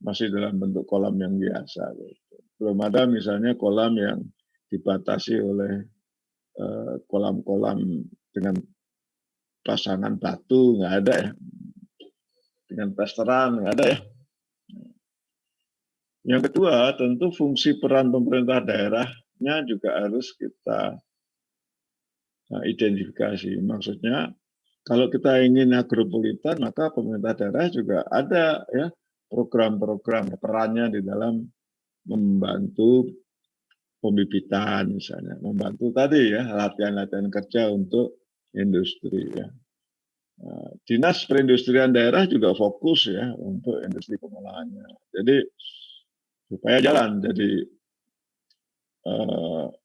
masih dalam bentuk kolam yang biasa. Gitu. Belum ada misalnya kolam yang dibatasi oleh kolam-kolam dengan pasangan batu, nggak ada ya. Dengan testeran, nggak ada ya. Yang kedua, tentu fungsi peran pemerintah daerahnya juga harus kita identifikasi. Maksudnya, kalau kita ingin agropolitan, maka pemerintah daerah juga ada ya program-program perannya di dalam membantu pembibitan misalnya, membantu tadi ya latihan-latihan kerja untuk industri ya. Dinas perindustrian daerah juga fokus ya untuk industri pengolahannya. Jadi supaya jalan, jadi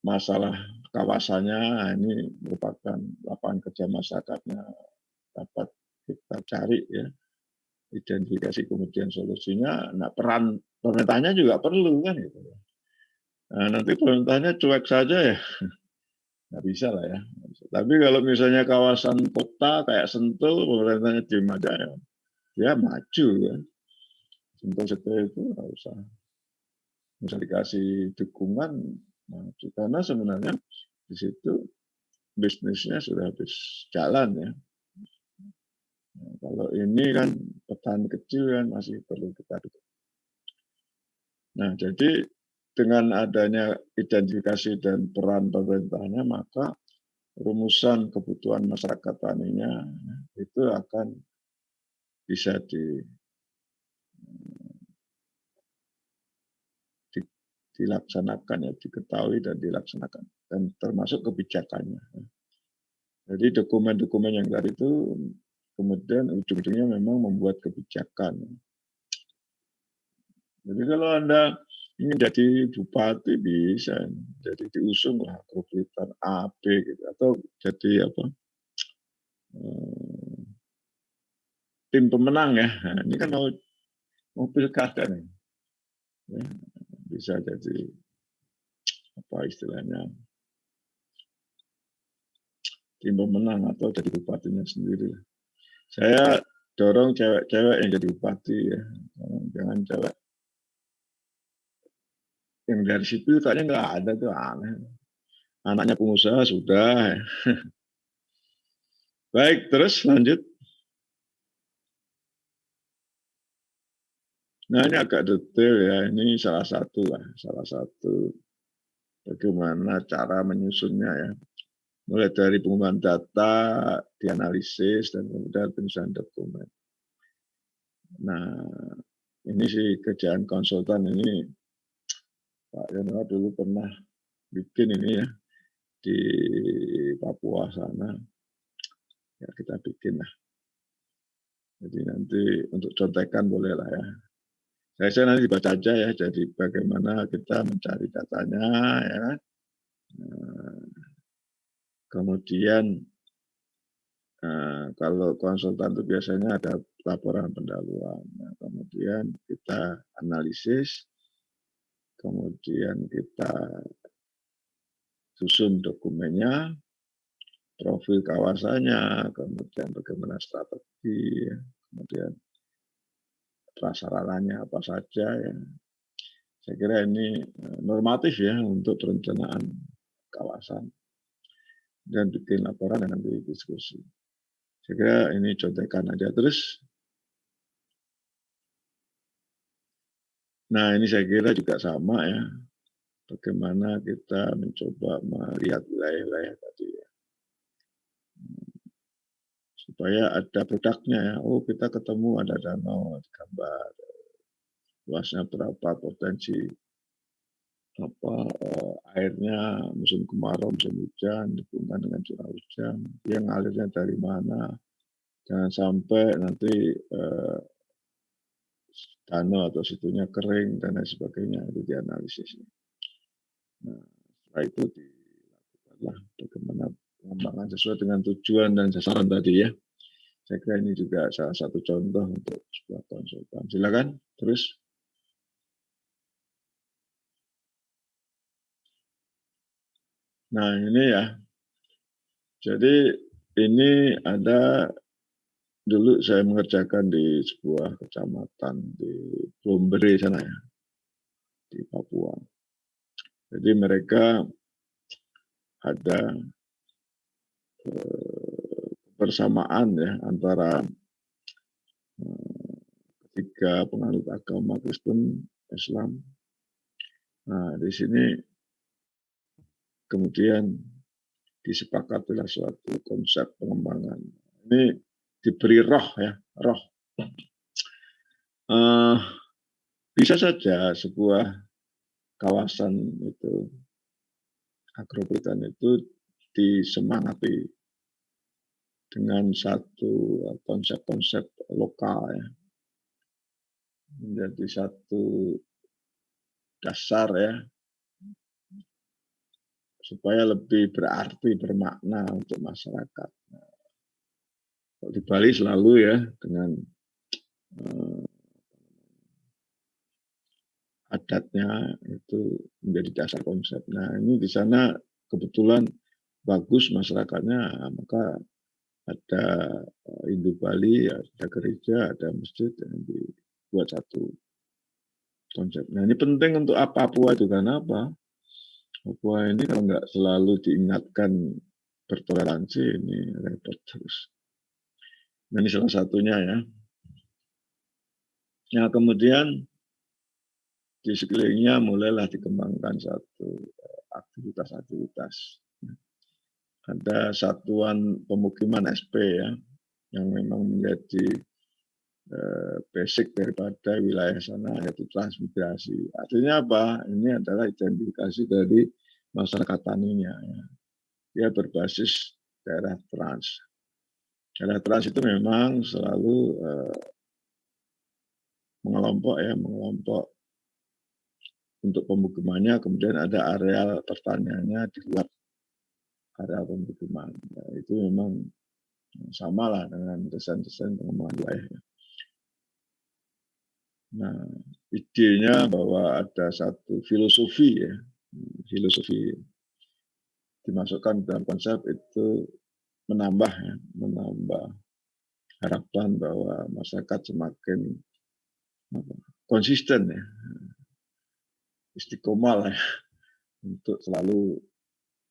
masalah kawasannya ini merupakan lapangan kerja masyarakatnya dapat kita cari ya, identifikasi kemudian solusinya. Nah, peran pemerintahnya juga perlu kan gitu. Nah, nanti pemerintahnya cuek saja ya, nggak bisa lah ya. Tapi kalau misalnya kawasan kota kayak Sentul, pemerintahnya diem aja ya, dia maju ya. Contoh seperti itu nggak usah dikasih dukungan maju, karena sebenarnya di situ bisnisnya sudah habis jalan ya. Nah, kalau ini kan petani kecil kan masih perlu kita dukung. Nah, jadi dengan adanya identifikasi dan peran pemerintahnya, maka rumusan kebutuhan masyarakat taninya itu akan bisa dilaksanakan ya, diketahui dan dilaksanakan, dan termasuk kebijakannya. Jadi dokumen-dokumen yang tadi itu kemudian ujung-ujungnya memang membuat kebijakan. Jadi kalau Anda ingin jadi bupati bisa, jadi diusung lah Agroplitan A, B gitu, atau jadi apa tim pemenang ya. Nah, ini kan mau pilkada nih, ya, bisa jadi apa istilahnya tim pemenang atau jadi bupatinya sendiri. Saya dorong cewek-cewek yang jadi bupati ya, jangan cewek yang dari situ kayaknya nggak ada tuh, aneh. Anaknya pengusaha sudah. Baik, terus lanjut. Nah, ini agak detail ya. Ini salah satu bagaimana cara menyusunnya ya. Mulai dari pengumpulan data, dianalisis, dan kemudian penyusunan dokumen. Nah, ini sih kerjaan konsultan ini. Pak Yono dulu pernah bikin ini ya di Papua sana. Ya kita bikin lah. Jadi nanti untuk contekan boleh lah ya. Saya nanti dibaca aja ya. Jadi bagaimana kita mencari datanya ya kan. Kemudian kalau konsultan itu biasanya ada laporan pendahuluan. Nah, kemudian kita analisis, kemudian kita susun dokumennya, profil kawasannya, kemudian bagaimana strategi, kemudian prasarananya apa saja ya. Saya kira ini normatif ya untuk perencanaan kawasan. Dan bikin laporan dan nanti diskusi. Saya kira ini contekan aja. Terus, nah ini saya kira juga sama ya. Bagaimana kita mencoba melihat wilayah-wilayah tadi ya. Supaya ada produknya ya. Oh kita ketemu ada danau, gambar. Luasnya berapa, potensi airnya musim kemarau, musim hujan, dihubungkan dengan curah hujan, dia ngalirnya dari mana, jangan sampai nanti danau atau situnya kering dan lain sebagainya, itu dianalisis. Nah, setelah itu dilakukanlah bagaimana pengembangan sesuai dengan tujuan dan sasaran tadi ya. Saya kira ini juga salah satu contoh untuk sebuah konsultan. Silakan terus. Nah ini ya, jadi ini ada dulu saya mengerjakan di sebuah kecamatan di Plumbere sana ya, di Papua. Jadi mereka ada kebersamaan ya antara ketiga penganut agama Kristen, Islam. Nah di sini kemudian disepakatilah suatu konsep pengembangan. Ini diberi roh ya, roh. Bisa saja sebuah kawasan itu, Agroplitan itu disemangati dengan satu konsep-konsep lokal ya. Menjadi satu dasar ya, supaya lebih berarti, bermakna untuk masyarakat. Di Bali selalu ya dengan adatnya itu menjadi dasar konsep. Nah ini di sana kebetulan bagus masyarakatnya, maka ada Hindu Bali, ada gereja, ada masjid yang dibuat satu konsep. Nah ini penting untuk apa Papua itu, karena apa? Papua ini kalau nggak selalu diingatkan bertoleransi, ini repot terus. Nah, ini salah satunya ya. Nah kemudian di sekelilingnya mulailah dikembangkan satu aktivitas-aktivitas. Ada satuan pemukiman SP ya, yang memang menjadi basic daripada wilayah sana, yaitu transmigrasi. Artinya apa? Ini adalah identifikasi dari masyarakat taninya. Ya. Dia berbasis daerah trans. Daerah trans itu memang selalu mengelompok untuk pemukimannya, kemudian ada areal pertaniannya di luar area pemukiman. Nah, itu memang sama lah dengan desain-desain pengembangan wilayah. Nah, idenya bahwa ada satu filosofi ya, filosofi dimasukkan dalam konsep itu menambah harapan bahwa masyarakat semakin konsisten ya, istiqomah lah ya, untuk selalu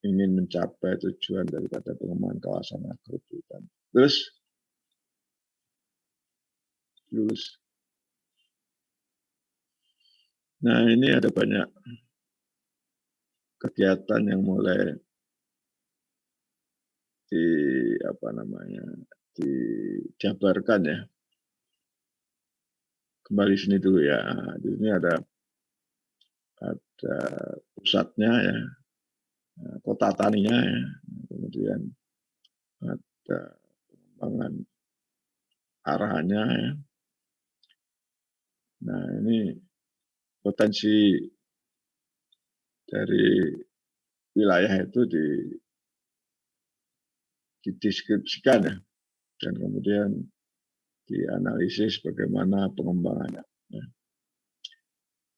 ingin mencapai tujuan daripada pengembangan kawasan agrohutan. Terus lulus. Nah ini ada banyak kegiatan yang mulai dijabarkan ya. Kembali sini dulu ya. Di sini ada pusatnya ya, kota taninya ya, kemudian ada pengembangan arahannya ya. Nah ini potensi dari wilayah itu dideskripsikan ya, dan kemudian dianalisis bagaimana pengembangannya. Ya.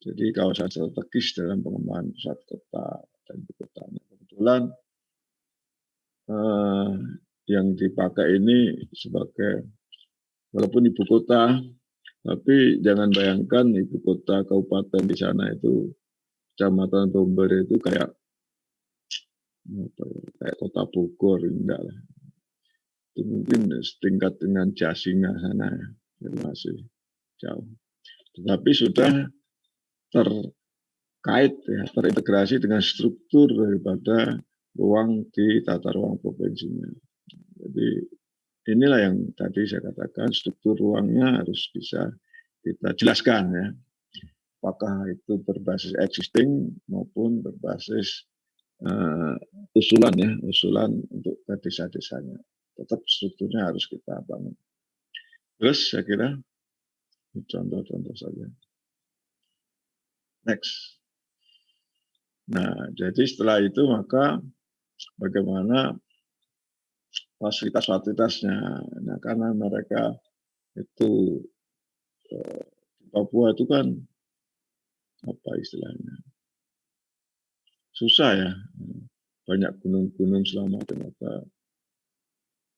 Jadi kawasan strategis dalam pengembangan pusat kota dan ibu kotanya. Kebetulan yang dipakai ini sebagai walaupun ibu kota, tapi jangan bayangkan ibu kota kabupaten di sana itu Kecamatan Bomber itu kayak kota Bogor, enggak lah. Itu mungkin setingkat dengan Jasinga sana ya, masih jauh. Tetapi sudah terkait ya, terintegrasi dengan struktur daripada ruang di tata ruang provinsinya. Jadi inilah yang tadi saya katakan, struktur ruangnya harus bisa kita jelaskan ya. Apakah itu berbasis existing maupun berbasis usulan untuk ke desa-desanya. Tetap strukturnya harus kita bangun. Terus saya kira contoh-contoh saja. Next. Nah, jadi setelah itu maka bagaimana fasilitas-fasilitasnya. Nah, karena mereka itu di Papua itu kan apa istilahnya susah ya, banyak gunung-gunung selama ternyata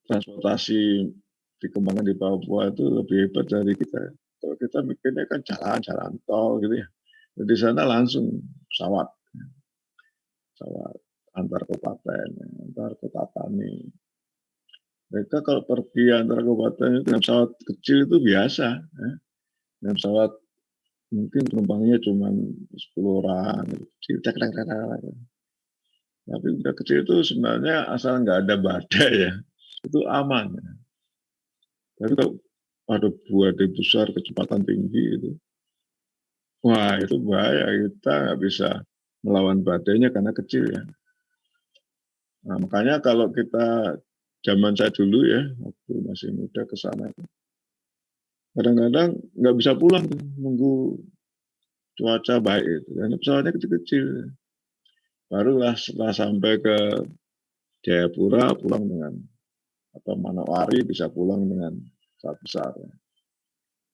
transportasi dikembangkan di Papua itu lebih hebat dari kita. Kalau kita mikirnya kan jalan tol gitu ya. Di sana langsung pesawat antar kabupaten, antar kota tani. Mereka kalau pergi antar kabupaten itu dengan pesawat kecil itu biasa. Ya. Dengan pesawat mungkin penumpangnya cuma 10 orang, kecil, tapi udah kecil itu sebenarnya asal nggak ada badai ya, itu aman. Ya. Tapi kalau ada badai besar kecepatan tinggi itu, wah itu bahaya, kita nggak bisa melawan badainya karena kecil ya. Nah, makanya kalau kita zaman saya dulu ya, waktu masih muda ke sana itu, kadang-kadang nggak bisa pulang tuh, nunggu cuaca baik itu, karena pesawatnya kecil-kecil. Barulah setelah sampai ke Jayapura pulang dengan atau Manowari bisa pulang dengan pesawat besar. Ya.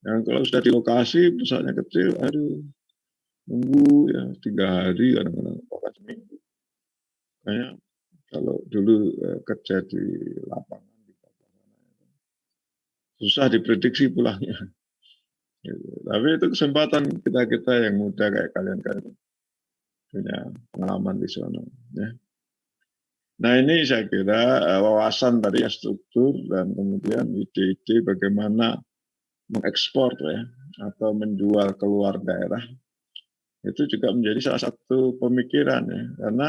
Dan kalau sudah di lokasi pesawatnya kecil, aduh, nunggu ya 3 hari kadang-kadang bahkan seminggu. Kayak kalau dulu kerja di lapangan di susah diprediksi pulangnya. Gitu. Tapi itu kesempatan kita yang muda kayak kalian punya pengalaman di sana. Ya. Nah ini saya kira wawasan tadi ya, struktur dan kemudian ide-ide bagaimana mengekspor ya atau menjual keluar daerah itu juga menjadi salah satu pemikiran ya, karena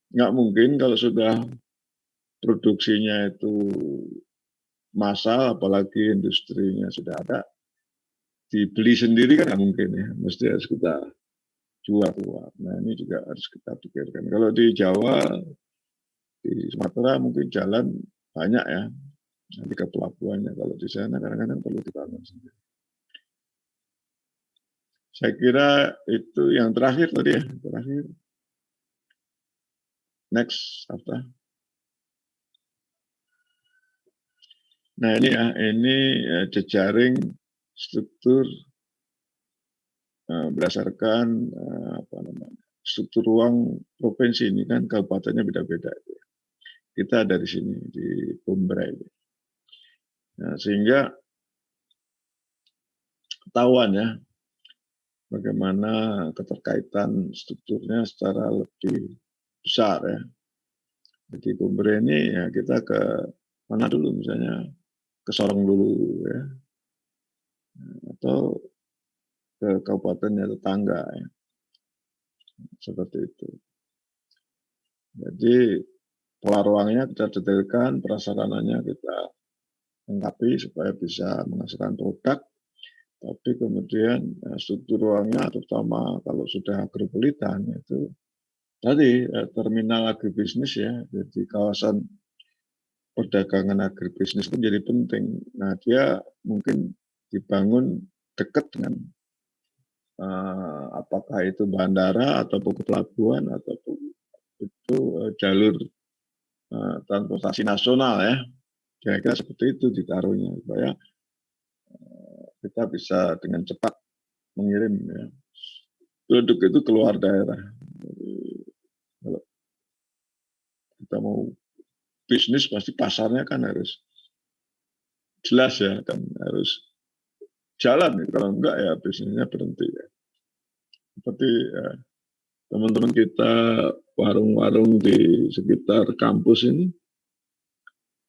nggak mungkin kalau sudah produksinya itu massal, apalagi industrinya sudah ada, dibeli sendiri kan nggak mungkin ya, mesti harus kita jual keluar. Nah ini juga harus kita pikirkan. Kalau di Jawa, di Sumatera mungkin jalan banyak ya, nanti ke pelabuhannya. Kalau di sana kadang-kadang perlu dibangun sendiri. Saya kira itu yang terakhir tadi ya, terakhir. Next apa? Nah ini ya, ini jejaring struktur berdasarkan apa namanya, struktur ruang provinsi ini kan kabupatennya beda-beda. Kita ada di sini di Bumbray. Nah, sehingga ketahuan ya bagaimana keterkaitan strukturnya secara lebih besar ya. Jadi Bumbray ini ya kita ke mana dulu, misalnya ke Sorong dulu ya, atau ke kabupatennya tetangga ya. Seperti itu. Jadi pola ruangnya kita detailkan, prasarananya kita lengkapi supaya bisa menghasilkan produk. Tapi kemudian struktur ruangnya, terutama kalau sudah agropolitan, itu tadi terminal agribisnis ya, jadi kawasan perdagangan agribisnis itu menjadi penting. Nah dia mungkin dibangun dekat dengan apakah itu bandara atau pelabuhan atau itu jalur transportasi nasional ya, kira-kira seperti itu ditaruhnya supaya kita bisa dengan cepat mengirim ya, produk itu keluar daerah. Jadi, kalau kita mau bisnis pasti pasarnya kan harus jelas ya, kan harus jalan. Kalau enggak ya bisnisnya berhenti ya. Seperti teman-teman kita warung-warung di sekitar kampus ini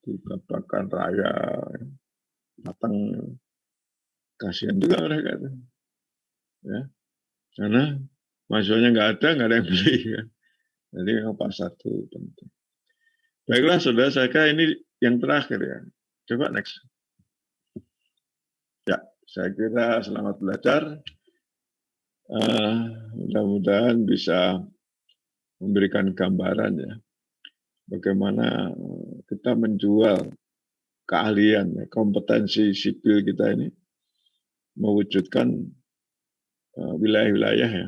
di Babakan Raya datang, kasihan juga mereka itu ya, karena mahasiswanya nggak ada yang beli ya. Jadi memang pasar itu penting. Baiklah saudara, saya kira ini yang terakhir ya. Coba next. Ya, saya kira selamat belajar. Mudah-mudahan bisa memberikan gambaran ya, bagaimana kita menjual keahlian, ya, kompetensi sipil kita ini, mewujudkan wilayah-wilayah ya.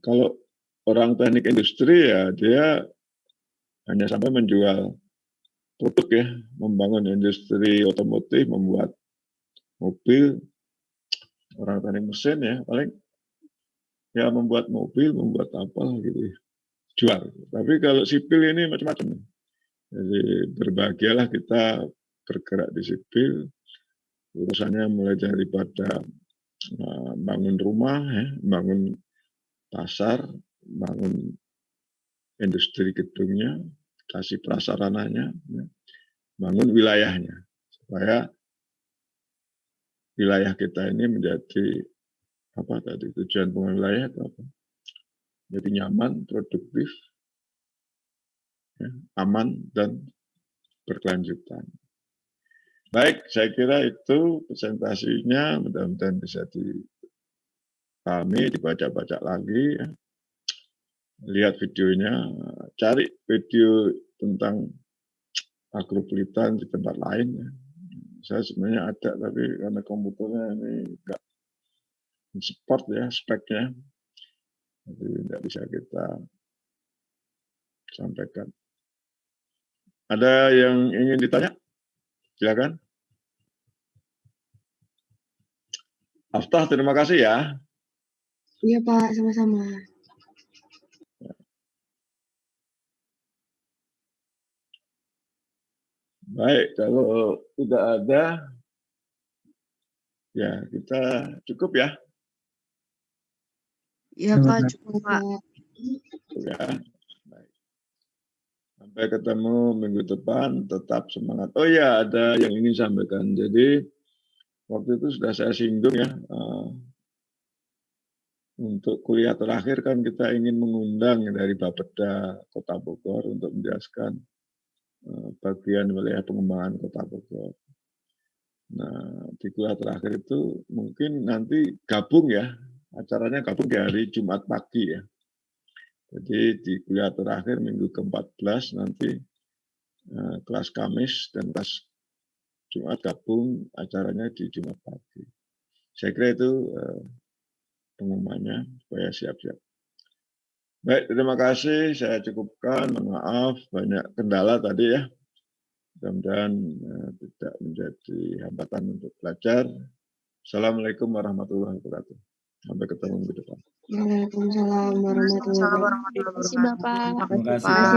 Kalau orang teknik industri ya dia hanya sampai menjual produk ya, membangun industri otomotif, membuat mobil. Orang teknik mesin ya paling ya membuat mobil, membuat apa gitu, jual. Tapi kalau sipil ini macam-macam. Jadi berbahagialah kita bergerak di sipil. Urusannya mulai daripada bangun rumah, ya, bangun pasar, bangun industri gedungnya, kasih prasarananya, ya, bangun wilayahnya, supaya wilayah kita ini menjadi apa tadi tujuan pengelolaan wilayah itu apa? Jadi nyaman, produktif, ya, aman dan berkelanjutan. Baik, saya kira itu presentasinya, mudah-mudahan bisa dipahami, dibaca-baca lagi, ya. Lihat videonya, cari video tentang agropolitan di tempat lain. Ya. Saya sebenarnya ada, tapi karena komputernya ini enggak support ya speknya, jadi tidak bisa kita sampaikan. Ada yang ingin ditanya? Silakan. Aftah, terima kasih ya. Iya Pak, sama-sama. Baik, kalau tidak ada, ya kita cukup ya. Iya Pak, cukup Pak. Ya. Baik. Sampai ketemu minggu depan, tetap semangat. Oh ya, ada yang ingin sampaikan. Jadi waktu itu sudah saya singgung ya, untuk kuliah terakhir kan kita ingin mengundang dari Bapeda Kota Bogor untuk menjelaskan bagian wilayah pengembangan Kota Bogor. Nah, di kuliah terakhir itu mungkin nanti gabung ya, acaranya gabung di hari Jumat pagi ya. Jadi di kuliah terakhir minggu ke-14 nanti kelas Kamis dan kelas Jumat gabung acaranya di Jumat pagi. Saya kira itu pengumumannya supaya siap-siap. Baik, terima kasih. Saya cukupkan. Mohon maaf banyak kendala tadi ya. Mudah-mudahan tidak menjadi hambatan untuk belajar. Assalamualaikum warahmatullahi wabarakatuh. Sampai ketemu di depan. Waalaikumsalam warahmatullahi wabarakatuh. Terima kasih Bapak. Terima kasih.